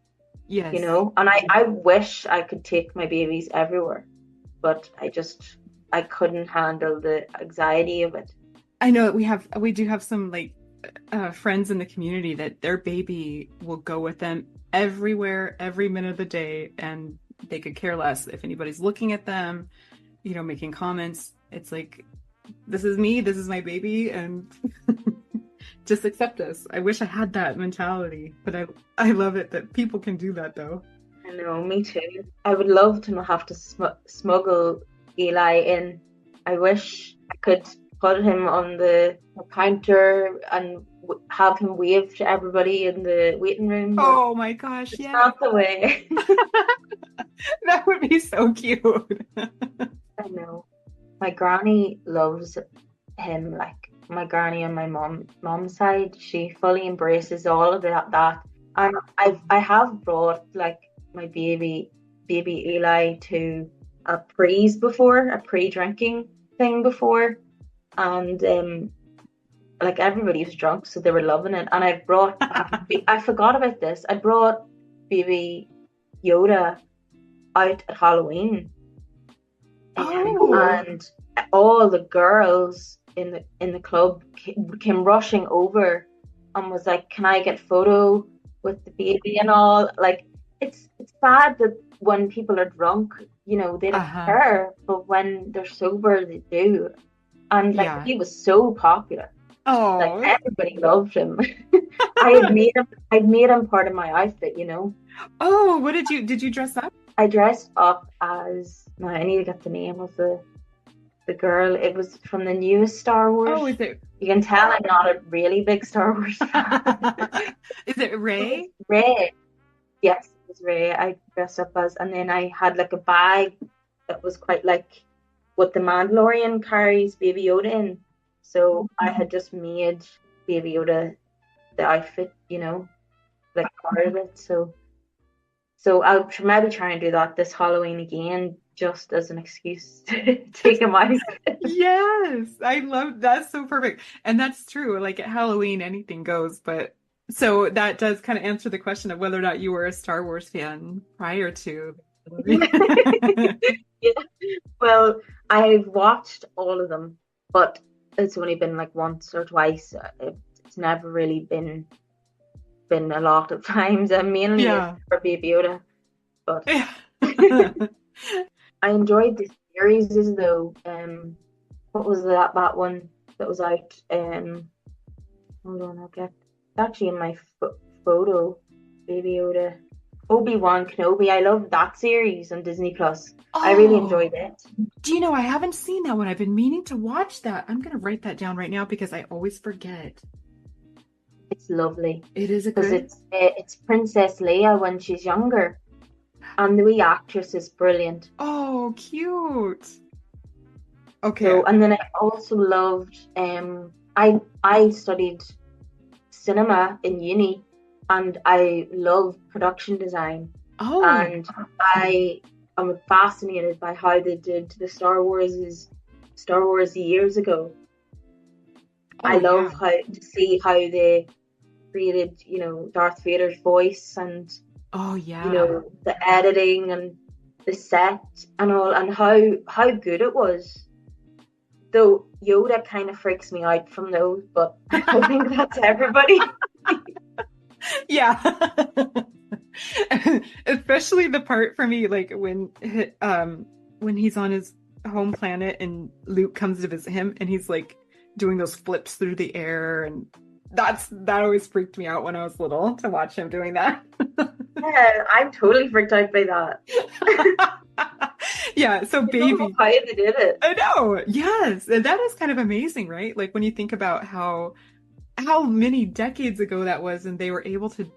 you Yes. know? And I wish I could take my babies everywhere, but I couldn't handle the anxiety of it. I know we do have some like friends in the community that their baby will go with them everywhere, every minute of the day, and they could care less if anybody's looking at them, making comments. It's like, this is me, this is my baby, and just accept us. I wish I had that mentality, but I love it that people can do that though. I know, me too. I would love to not have to smuggle Eli in. I wish I could put him on the counter and have him wave to everybody in the waiting room, but Oh my gosh, it's yeah. not the way. That would be so cute. I know. My granny loves him. Like my granny on my mom's side, she fully embraces all of that. And I have brought like my baby Eli to a pre-drinking thing before, and like everybody was drunk, so they were loving it. And I forgot about this. I brought baby Yoda out at Halloween. Oh. And all the girls in the club came rushing over and was like, "Can I get photo with the baby and all?" Like it's bad that when people are drunk, they don't care, but when they're sober, they do. And like Yeah. he was so popular, like Oh. everybody loved him. I'd made him part of my outfit, Oh, what did you dress up? I dressed up as, no, I need to get the name of the girl. It was from the newest Star Wars. Oh, is it? You can tell I'm not a really big Star Wars fan. Is it Ray? It was Ray. Yes, it was Ray. I dressed up as, and then I had like a bag that was quite like what the Mandalorian carries Baby Yoda in. So I had just made Baby Yoda the outfit, like part of it. So I'll maybe try and do that this Halloween again, just as an excuse to take him out. Yes, I love that's so perfect. And that's true. Like at Halloween, anything goes. But so that does kind of answer the question of whether or not you were a Star Wars fan prior to. Yeah. Well, I've watched all of them, but it's only been like once or twice. It's never really been a lot of times. Mainly Yeah. for Baby Yoda, but Yeah. I enjoyed the series though. What was that one that was out? Hold on, I'll get it's actually in my photo. Baby Yoda, Obi-Wan Kenobi. I love that series on Disney Plus. I really Oh, enjoyed it. do you know, I haven't seen that one. I've been meaning to watch that. I'm gonna write that down right now because I always forget. It's lovely It is a because good. it's Princess Leia when she's younger, and the wee actress is brilliant. Oh, cute. Okay. So, and then I also loved. I studied cinema in uni, and I love production design, Oh, and I am fascinated by how they did the Star Wars years ago. I oh love yeah. how to see how they created, Darth Vader's voice and, Oh yeah. the editing and the set and all, and how good it was. Though Yoda kind of freaks me out from those, but I think that's everybody. Yeah. Especially the part for me, like when he's on his home planet and Luke comes to visit him and he's like doing those flips through the air, and that always freaked me out when I was little to watch him doing that. Yeah, I'm totally freaked out by that. Yeah, so I don't know baby. how they did it. I know. Yes. And that is kind of amazing, right? Like when you think about how many decades ago that was and they were able to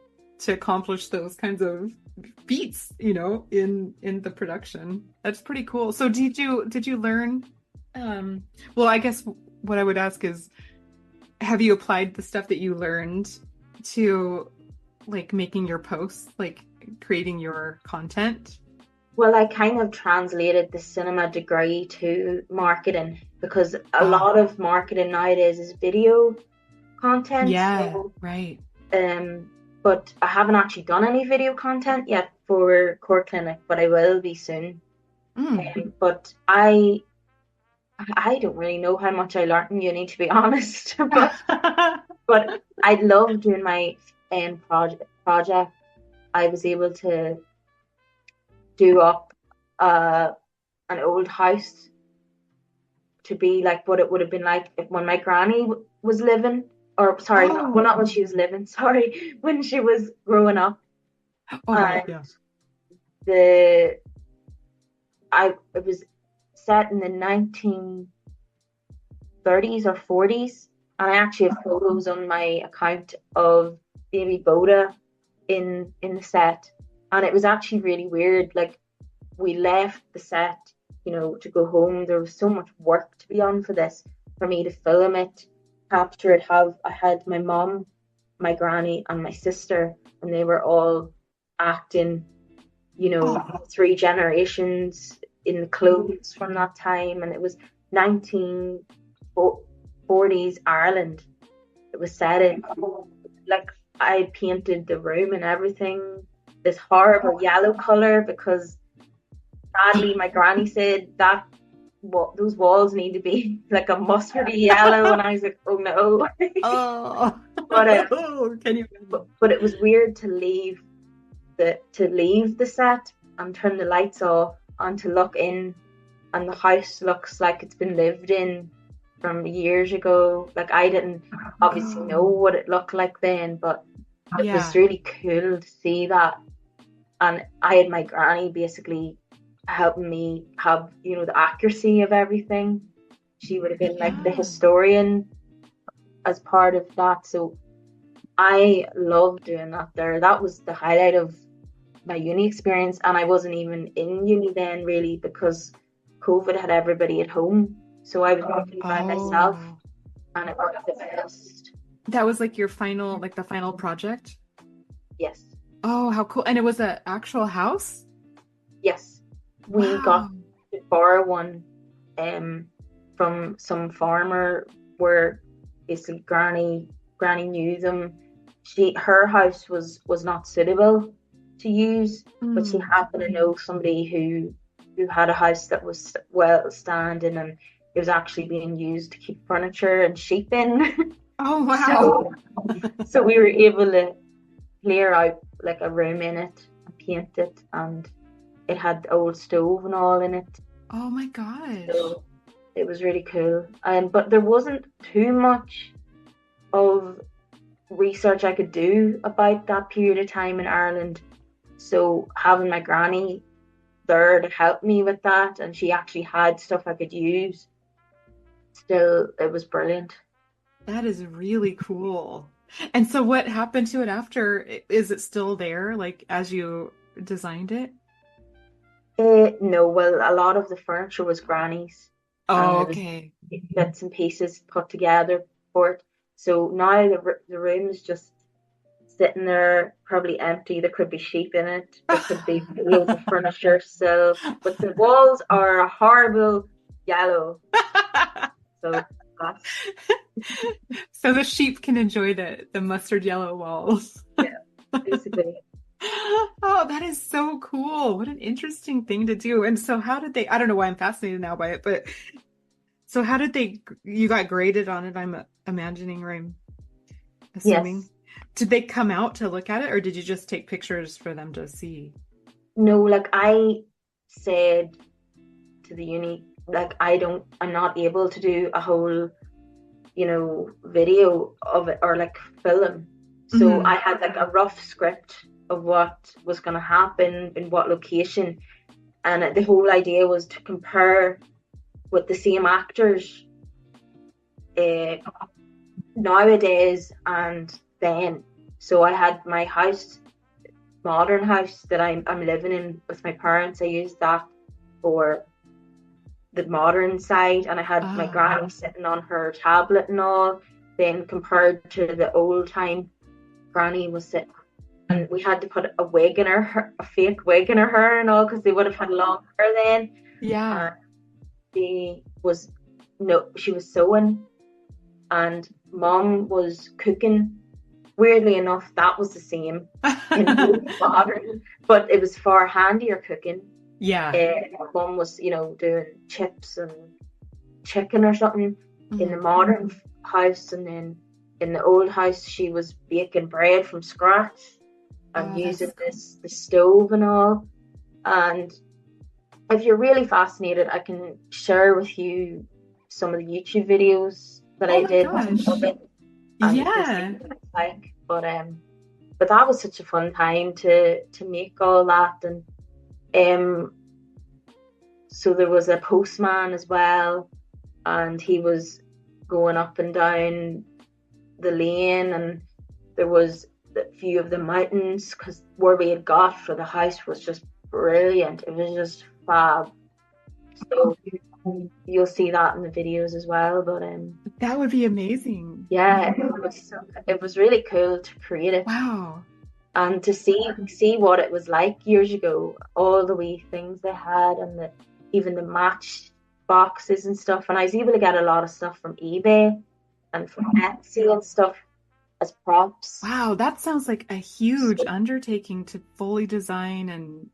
accomplish those kinds of feats, in the production. That's pretty cool. So did you learn well, I guess what I would ask is, have you applied the stuff that you learned to like making your posts, like creating your content? Well, I kind of translated the cinema degree to marketing because a Ah, lot of marketing nowadays is video content. yeah, So, right. um, but I haven't actually done any video content yet for Core Clinic, but I will be soon. Mm. But I don't really know how much I learned in uni, to be honest. But I love doing my project. I was able to do up uh, an old house to be like what it would have been like if when my granny was living, or sorry, well, Oh, not when she was living, sorry, when she was growing up. oh, right, And yeah. the it was set in the 1930s or 40s, and I actually have photos on my account of baby Boda in the set, and it was actually really weird. Like we left the set, to go home. There was so much work to be done for this, for me to film it, capture it. I had my mom, my granny, and my sister, and they were all acting, Oh, three generations in the clothes from that time, and it was 1940s Ireland. It was set in. Like I painted the room and everything this horrible yellow color because sadly my granny said that those walls need to be like a mustardy yellow, and I was like, oh no. oh, but can you but it was weird to leave the set and turn the lights off and to look in, and the house looks like it's been lived in from years ago. Like I didn't obviously know Oh, what it looked like then, but it was yeah. really cool to see that. And I had my granny basically helping me have, the accuracy of everything. She would have been like the Yeah. historian as part of that. So I love doing that there. That was the highlight of my uni experience. And I wasn't even in uni then really because COVID had everybody at home. So I was working by myself, Oh, and it worked the best. that was like your final, like the final project? Yes. Oh, how cool. And it was an actual house? Yes. We got Wow. to borrow one um from some farmer where basically granny knew them. Her house was not suitable to use, but she Mm. happened to know somebody who had a house that was well standing, and it was actually being used to keep furniture and sheep in. Oh, wow. so so we were able to clear out like a room in it and paint it, and it had the old stove and all in it. Oh my gosh. So it was really cool. But there wasn't too much of research I could do about that period of time in Ireland. So having my granny there to help me with that, and she actually had stuff I could use, still, it was brilliant. That is really cool. And so what happened to it after? Is it still there, like as you designed it? No, well, a lot of the furniture was granny's, and Oh, there was okay. bits and pieces put together for it. So now the room is just sitting there, probably empty. There could be sheep in it. There could be loads of furniture still, but the walls are a horrible yellow. So that's So the sheep can enjoy the mustard yellow walls. yeah, basically. Oh, that is so cool. What an interesting thing to do. And so how did they, I don't know why I'm fascinated now by it, but so how did you got graded on it, I'm imagining, or I'm assuming. Yes. Did they come out to look at it, or did you just take pictures for them to see? No, like I said to the uni, like I'm not able to do a whole, video of it or like film. So I Hmm. had like a rough script of what was going to happen in what location. And the whole idea was to compare with the same actors uh, nowadays and then. So I had my house, modern house that I'm living in with my parents. I used that for the modern side, and I had my Ah, granny sitting on her tablet and all. Then compared to the old time, granny was sitting. and we had to put a wig in a fake wig in her hair and all, because they would have had long hair then. Yeah. And she was no, she was sewing, and Mom was cooking. Weirdly enough, that was the same in both modern, but it was far handier cooking. Yeah. Mom was, doing chips and chicken or something in the Mhm. modern house, and then in the old house she was baking bread from scratch and Oh, using that's cool. the stove and all. And if you're really fascinated, I can share with you some of the YouTube videos that Oh I my did gosh. of it, and you can see Yeah. what it's like. But that was such a fun time to make all that. And um so there was a postman as well, and he was going up and down the lane, and there was the view of the mountains, because where we had got for the house was just brilliant. It was just fab. So you'll see that in the videos as well. But That would be amazing. yeah, it was really cool to create it Wow. and to see what it was like years ago. All the wee things they had, and even the match boxes and stuff. And I was able to get a lot of stuff from eBay and from Etsy and stuff as props. Wow, that sounds like a huge So, undertaking to fully design and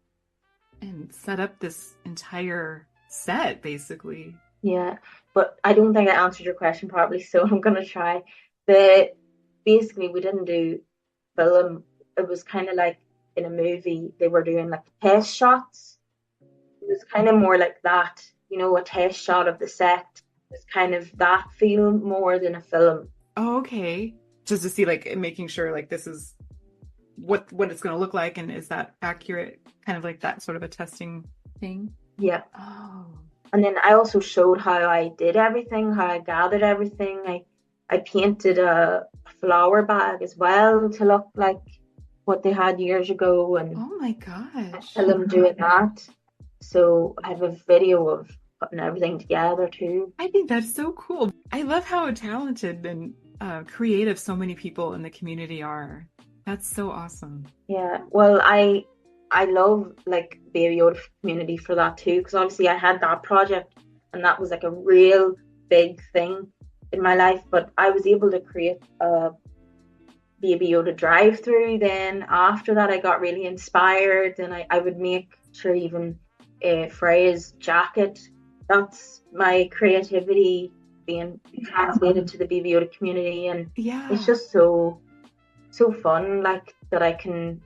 set up this entire set, basically. yeah, but I don't think I answered your question properly, so I'm gonna try. The Basically, we didn't do film. It was kind of like in a movie, they were doing like test shots. It was kind of more like that, a test shot of the set. It was kind of that feel more than a film. Oh, okay. Just to see like making sure like this is what it's going to look like and is that accurate, kind of like that sort of a testing thing. Yeah. Oh. And then I also showed how I did everything, how I gathered everything. I painted a flower bag as well to look like what they had years ago, and Oh my I gosh. film doing that. So I have a video of putting everything together too. I think that's so cool. I love how talented and creative so many people in the community are. That's so awesome. Yeah. Well, I love like Baby Yoda community for that too, because obviously I had that project and that was like a real big thing in my life. But I was able to create a Baby Yoda drive-through. Then after that, I got really inspired, and I would make sure even Freya's jacket. That's my creativity being translated to the Baby Yoda community, and it's Yeah, just so fun, like that I can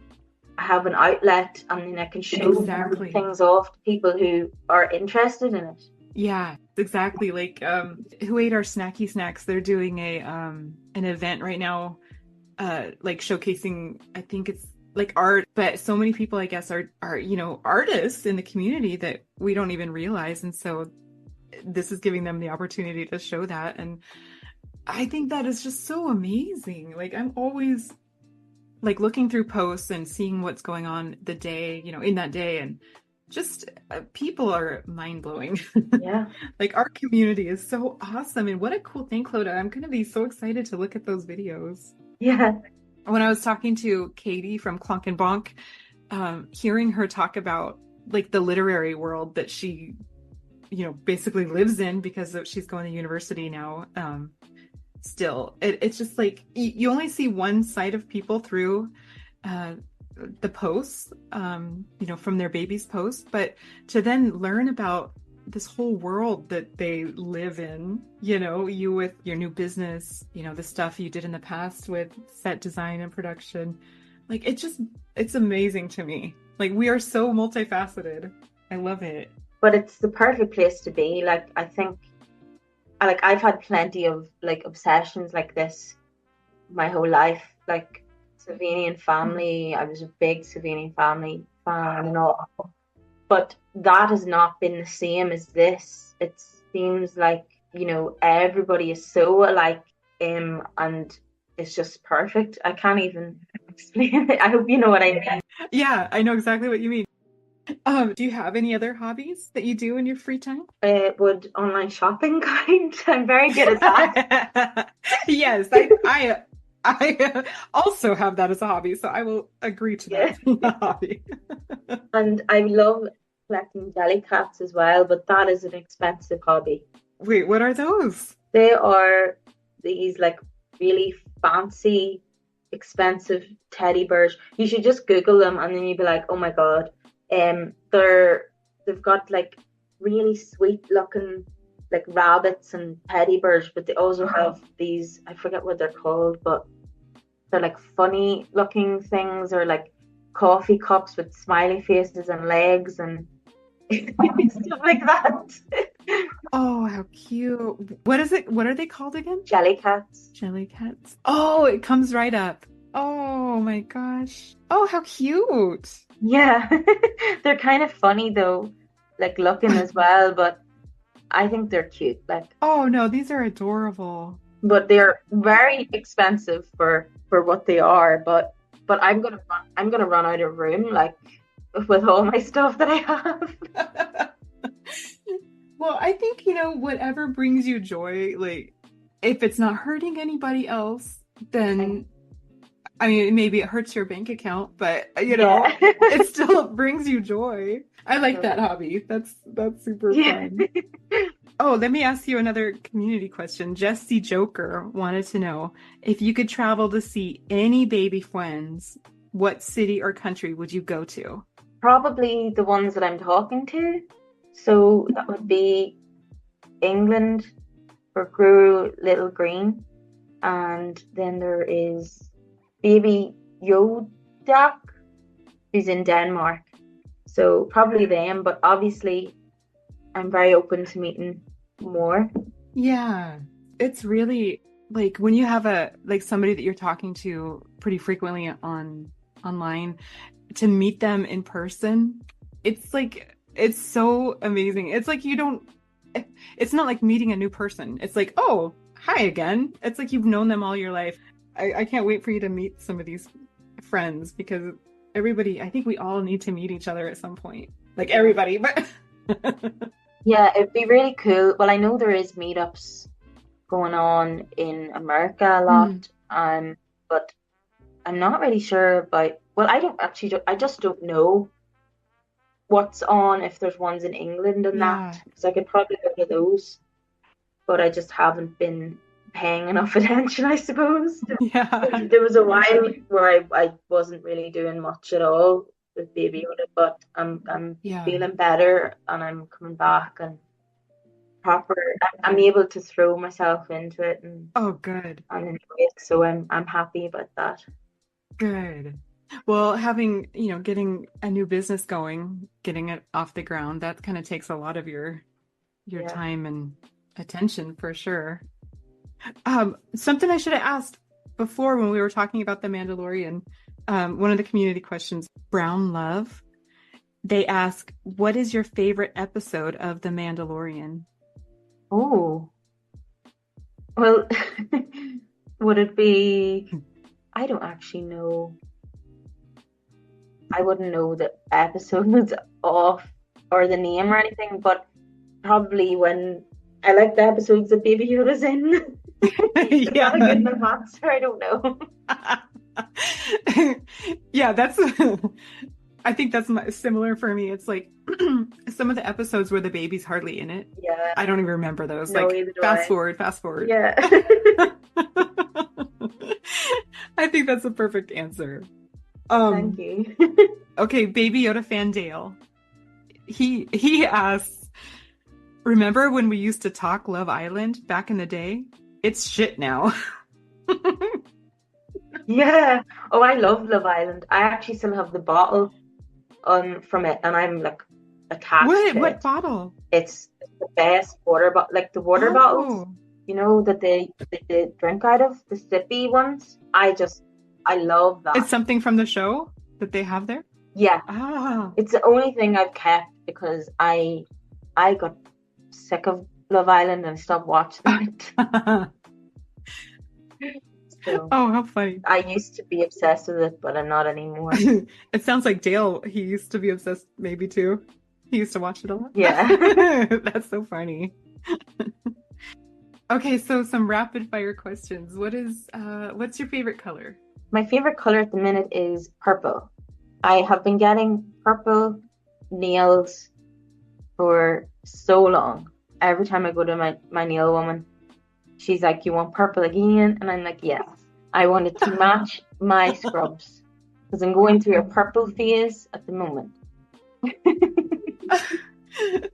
have an outlet, and then I can show exactly. things off to people who are interested in it. Yeah, exactly. Like Who Ate Our Snacky Snacks? They're doing a an event right now, like showcasing, I think it's like art, but so many people I guess are, artists in the community that we don't even realize. And so this is giving them the opportunity to show that. And I think that is just so amazing. Like I'm always like looking through posts and seeing what's going on the day, in that day, and just people are mind blowing. Yeah. Like our community is so awesome, and what a cool thing, Clodagh. I'm gonna be so excited to look at those videos. Yeah. When I was talking to Katie from Clonk and Bonk, hearing her talk about like the literary world that she, basically lives in because she's going to university now. Still, it's just like you only see one side of people through the posts, from their baby's post, but to then learn about this whole world that they live in, you with your new business, the stuff you did in the past with set design and production, like it's amazing to me. Like we are so multifaceted. I love it. But it's the perfect place to be. Like I think, like I've had plenty of like obsessions like this my whole life. Like Slovenian family, I was a big Slovenian family fan and all. But that has not been the same as this. It seems like, everybody is so alike, and it's just perfect. I can't even explain it. I hope you know what I mean. Yeah, I know exactly what you mean. Do you have any other hobbies that you do in your free time? Would online shopping count? I'm very good at that. Yes, I I also have that as a hobby, so I will agree to that Yeah. as a hobby. And I love collecting jellycats as well, but that is an expensive hobby. Wait, what are those? They are these like really fancy, expensive teddy bears. You should just Google them and then you'd be like, oh my God. They've got like really sweet looking like rabbits and teddy bears, but they also have these, I forget what they're called, but they're like funny looking things or like coffee cups with smiley faces and legs and stuff like that. Oh, how cute. What is it? What are they called again? Jellycats. Jellycats. Oh, it comes right up. Oh my gosh. Oh, how cute. Yeah, they're kind of funny though, like looking as well, but I think they're cute. Like, Oh no, these are adorable. but they're very expensive for what they are. But I'm gonna run out of room like with all my stuff that I have. Well, I think, whatever brings you joy, like if it's not hurting anybody else, I, then I mean, maybe it hurts your bank account, but yeah. it still brings you joy. I like So, that hobby. That's super yeah. fun. Oh, let me ask you another community question. Jesse Joker wanted to know if you could travel to see any baby friends, what city or country would you go to? Probably the ones that I'm talking to. So that would be England for Guru Little Green. And then there is Baby Yodak, who's in Denmark. So probably them, but obviously I'm very open to meeting more. Yeah, it's really like when you have somebody that you're talking to pretty frequently online, to meet them in person, it's so amazing. It's like it's not like meeting a new person. It's like, oh, hi again. It's like you've known them all your life. I can't wait for you to meet some of these friends because I think we all need to meet each other at some point. Like everybody, but Yeah, it'd be really cool. Well, I know there is meetups going on in America a Mm, lot, but I'm not really sure about. Well, I don't actually. I just don't know what's on if there's ones in England and yeah. that, because I could probably go to those, but I just haven't been paying enough attention, I suppose. Yeah. There was a while where I wasn't really doing much at all with Baby Yoda, but I'm Yeah. feeling better and I'm coming back and proper. I'm able to throw myself into it Oh, good. and enjoy it, so I'm happy about that. Good. Well, getting a new business going, getting it off the ground, that kind of takes a lot of your Yeah. time and attention for sure. Something I should have asked before when we were talking about The Mandalorian, one of the community questions, Brown Love, they ask, what is your favorite episode of The Mandalorian? Oh, well, would it be? I don't actually know. I wouldn't know the episodes off or the name or anything, but probably when I like the episodes that Baby Yoda's in. Is that a good Yeah. enough answer? I don't know. Yeah, I think that's similar for me. It's like some of the episodes where the baby's hardly in it. Yeah, I don't even remember those. no, Like either do fast I. forward, fast forward. Yeah. I think that's a perfect answer. Thank Um, you. okay, Baby Yoda fan Dale. He asks, remember when we used to talk Love Island back in the day? It's shit now. Yeah. Oh, I love Love Island. I actually still have the bottle from it, and I'm like attached What to what it. bottle? It's the best water bottle, like the water bottles, Oh, that they drink out of, the sippy ones. I love it's that. something from the show that they have there? Yeah, Ah. it's the only thing I've kept because I got sick of Love Island and stopped watching it. So Oh, how funny. I used to be obsessed with it, but I'm not anymore. It sounds like Dale, he used to be obsessed maybe too. He used to watch it a lot. Yeah. That's so funny. Okay, so some rapid fire questions. What's your favorite color? My favorite color at the minute is purple. I have been getting purple nails for so long. Every time I go to my nail woman, she's like, "You want purple again?" And I'm like, "Yes." I want it to match my scrubs because I'm going through a purple phase at the moment.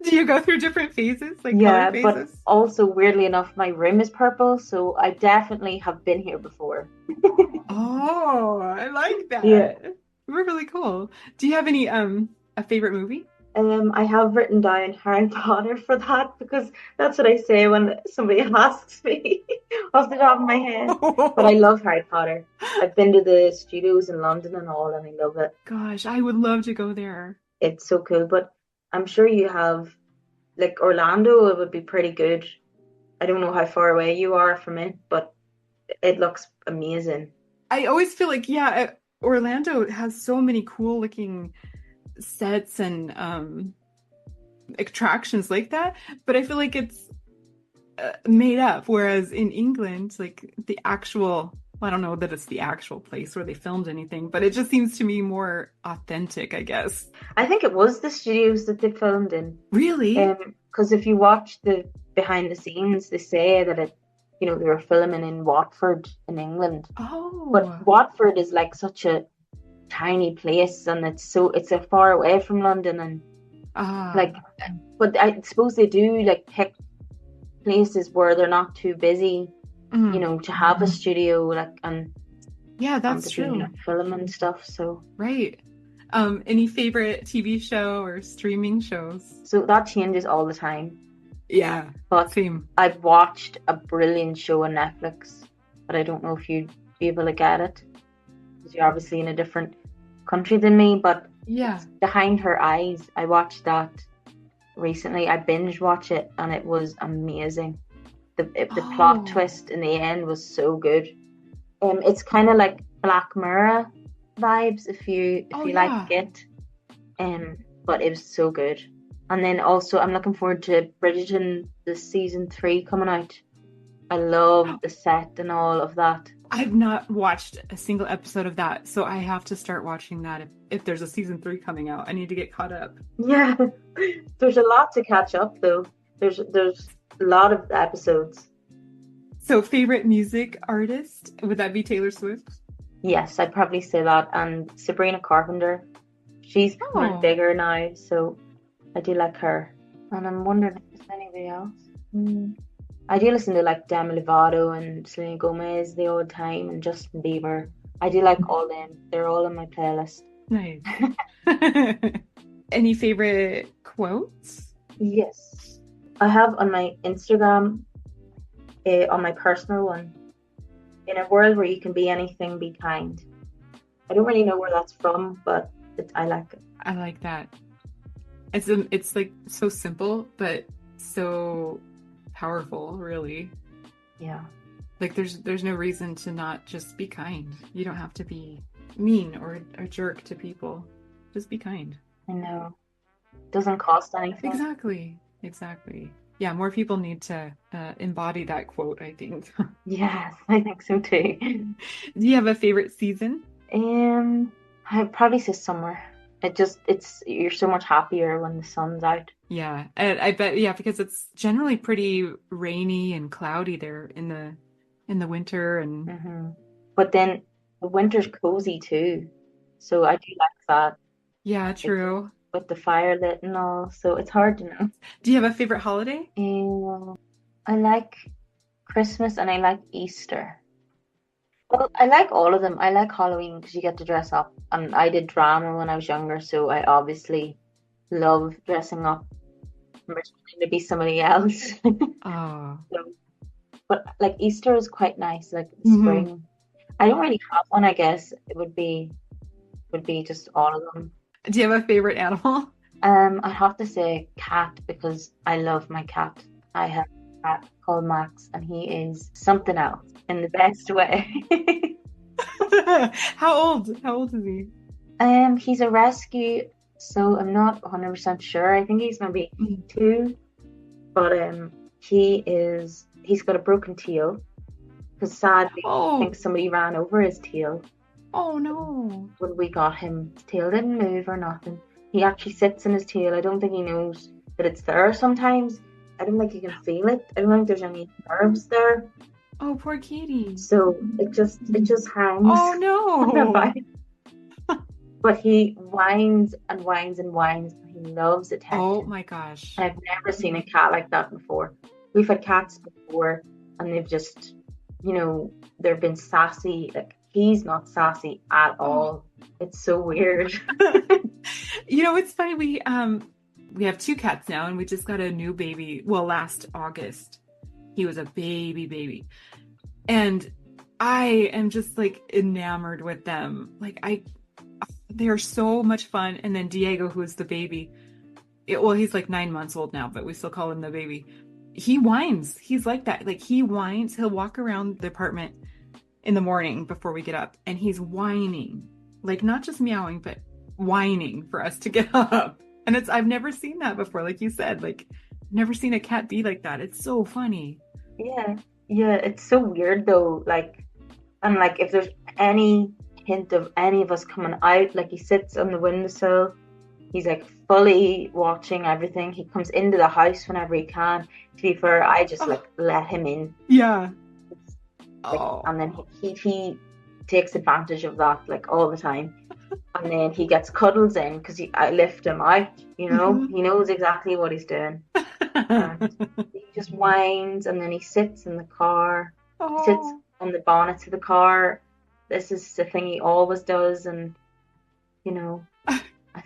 Do you go through different phases, like color Yeah, but phases? also weirdly enough, my room is purple, so I definitely have been here before. Oh, I like Yeah. that. We're really cool. Do you have any a favorite movie? I have written down Harry Potter for that because that's what I say when somebody asks me off the top of my head. But I love Harry Potter. I've been to the studios in London and all, and I love it. Gosh, I would love to go there. It's so cool. But I'm sure you have, like Orlando, it would be pretty good. I don't know how far away you are from it, but it looks amazing. I always feel like, yeah, Orlando has so many cool looking sets and attractions like that, but I feel like it's made up. Whereas in England, like the actual, well, I don't know that it's the actual place where they filmed anything, but it just seems to me more authentic, I guess. I think it was the studios that they filmed in. Really? Because if you watch the behind the scenes, they say that they were filming in Watford in England. But Oh, Watford is like such a tiny place, and it's so far away from London, and ah, like, but I suppose they do like pick places where they're not too busy, mm, to have a studio like yeah, and that's to do true. like film and stuff. So Right. Any favorite TV show or streaming shows? so that changes all the time. Yeah, But same. I've watched a brilliant show on Netflix, but I don't know if you'd be able to get it because you're obviously in a different country than me. But Yeah. it's Behind Her Eyes. I watched that recently. I binge watched it and it was amazing. The plot Oh, twist in the end was so good. It's kind of like Black Mirror vibes if oh you like yeah. it. But it was so good. And then also I'm looking forward to Bridgerton, the season 3 coming out. I love the set and all of that. I've not watched a single episode of that, so I have to start watching that if there's a season 3 coming out. I need to get caught up. Yeah, there's a lot to catch up though. There's a lot of episodes. So, favorite music artist? Would that be Taylor Swift? Yes, I'd probably say that. And Sabrina Carpenter, she's becoming Oh, bigger now, so I do like her. And I'm wondering if there's anybody else. I do listen to like Demi Lovato and Selena Gomez the odd time and Justin Bieber. I do like all them. They're all on my playlist. nice. Any favorite quotes? Yes. I have on my Instagram, on my personal one, in a world where you can be anything, be kind. I don't really know where that's from, but I like it. I like that. It's like so simple, but so powerful, really. Yeah, Like there's no reason to not just be kind. You don't have to be mean or a jerk to people. Just be kind. I know. Doesn't cost anything. Exactly. Exactly. Yeah, more people need to embody that quote, I think. Yes, I think so too. Do you have a favorite season? Um, I'd probably say summer. It's you're so much happier when the sun's out. Yeah, I bet, yeah, because it's generally pretty rainy and cloudy there in the winter and But then the winter's cozy too, so I do like that. yeah, It's true. with the fire lit and all, so it's hard to know. Do you have a favorite holiday? I like Christmas and I like Easter. Well, I like all of them. I like Halloween because you get to dress up, and I did drama when I was younger, so I obviously love dressing up and pretending to be somebody else. Oh. So, but like Easter is quite nice, like Hmm. spring. I don't really have one, I guess. It would be just all of them. Do you have a favorite animal? I have to say cat because I love my cat. I have a cat called Max and he is something else in the best way. How old? How old is he? He's a rescue, so I'm not 100% sure. I think he's maybe Mm. 2, but He's got a broken tail because sadly I Oh, think somebody ran over his tail oh no. when we got him. His tail didn't move or nothing. He actually sits in his tail. I don't think he knows that it's there sometimes. I don't think he can feel it. I don't think there's any nerves there. Oh, poor Katie. So it just hangs Oh on the no. vine. But he whines and whines and whines. He loves Oh attention. my gosh. I've never seen a cat like that before. We've had cats before and they've just, they've been sassy. Like he's not sassy at Oh. all. It's so weird. It's funny. We have two cats now, and we just got a new baby. Well, last August, he was a baby, and I am just like enamored with them. They are so much fun. And then Diego, who is the baby, he's like 9 months old now, but we still call him the baby. He whines. He's like that. Like he whines. He'll walk around the apartment in the morning before we get up, and he's whining, like not just meowing, but whining for us to get up. And I've never seen that before, like you said, like never seen a cat be like that. It's so funny. Yeah. Yeah, it's so weird though. And like if there's any hint of any of us coming out, like he sits on the windowsill. He's like fully watching everything. He comes into the house whenever he can. To be fair, I just Oh, like let him in. yeah. Like, Oh. and then he takes advantage of that like all the time. And then he gets cuddles in because I lift him out. Mhm. He knows exactly what he's doing, and he just whines. And then he sits in the car. He sits Oh. on the bonnet of the car. This is the thing he always does, and you know. I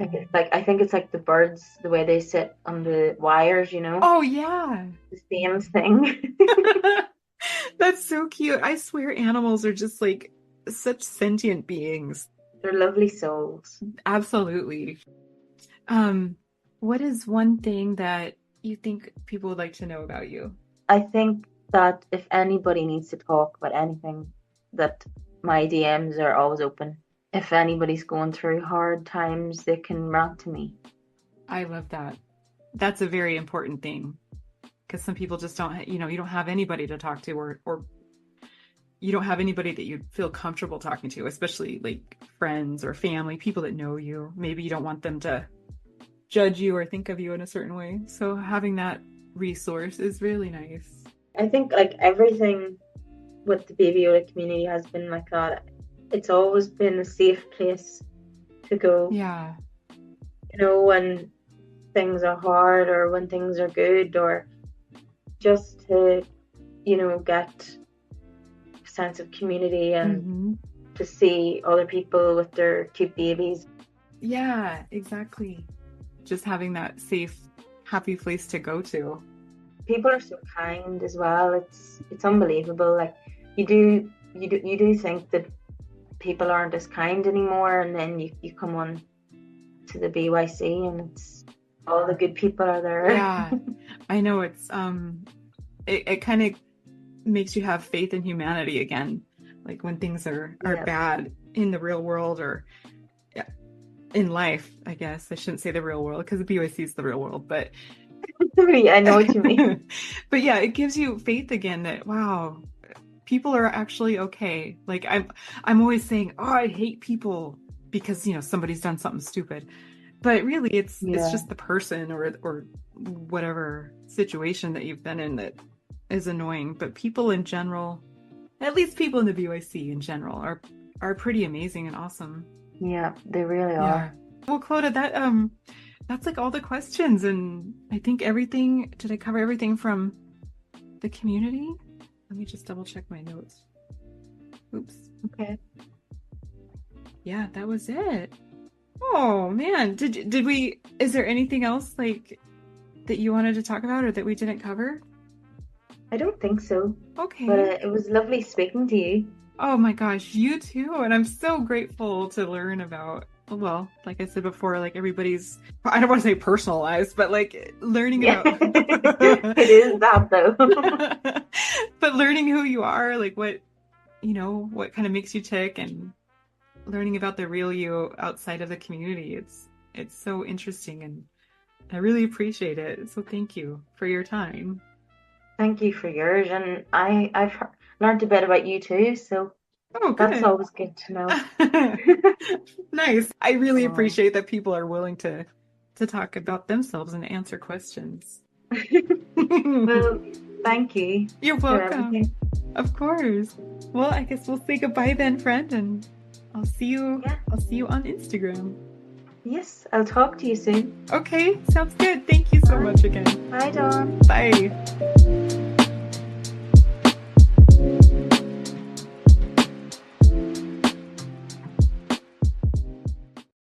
think it's like the birds, the way they sit on the wires, Oh yeah. the same thing. That's so cute. I swear animals are just like such sentient beings. They're lovely souls. Absolutely. Um, what is one thing that you think people would like to know about you? I think that if anybody needs to talk about anything, that my DMs are always open. If anybody's going through hard times, they can rant to me. I love that. That's a very important thing because some people just don't, you don't have anybody to talk to, or you don't have anybody that you feel comfortable talking to, especially like friends or family, people that know you. Maybe you don't want them to judge you or think of you in a certain way. So having that resource is really nice. I think like everything with the Baby Yoda community has been like that. It's always been a safe place to go, Yeah. when things are hard or when things are good, or just to, get a sense of community and Mm-hmm. to see other people with their cute babies. Yeah, exactly. Just having that safe, happy place to go to. People are so kind as well. It's unbelievable. Like you do think that people aren't as kind anymore, and then you come on to the BYC and it's all the good people are there. Yeah, I know it kind of makes you have faith in humanity again. Like when things are Yeah. bad in the real world, or yeah, in life, I guess. I shouldn't say the real world because the BYC is the real world, but I know what you mean. but yeah, it gives you faith again that wow, people are actually okay. Like I'm always saying, oh, I hate people because somebody's done something stupid. But really it's Yeah. just the person or whatever situation that you've been in that is annoying. But people in general, at least people in the BYC in general, are pretty amazing and awesome. Yeah, they really Yeah. are. Well, Clodagh, that's like all the questions, and I think everything. Did I cover everything from the community? Let me just double check my notes. Oops. Okay. Yeah, that was it. Oh man, did we? Is there anything else like that you wanted to talk about or that we didn't cover? I don't think so, but Okay. it was lovely speaking to you. Oh my gosh, you too. And I'm so grateful to learn about, well, like I said before, like everybody's, I don't want to say personal lives, but like learning Yeah, about, it is that though. but learning who you are, like what kind of makes you tick, and learning about the real you outside of the community. It's so interesting, and I really appreciate it. So thank you for your time. Thank you for yours, and I've learned a bit about you too, so Oh, that's good. always good to know. Nice. I really Oh. appreciate that people are willing to talk about themselves and answer questions. Well, thank you You're for welcome. everything. Of course. Well, I guess we'll say goodbye then, friend, and Yeah. I'll see you on Instagram. Yes, I'll talk to you soon. Okay, sounds good. Thank you so Bye. much again. Bye, Dawn. Bye.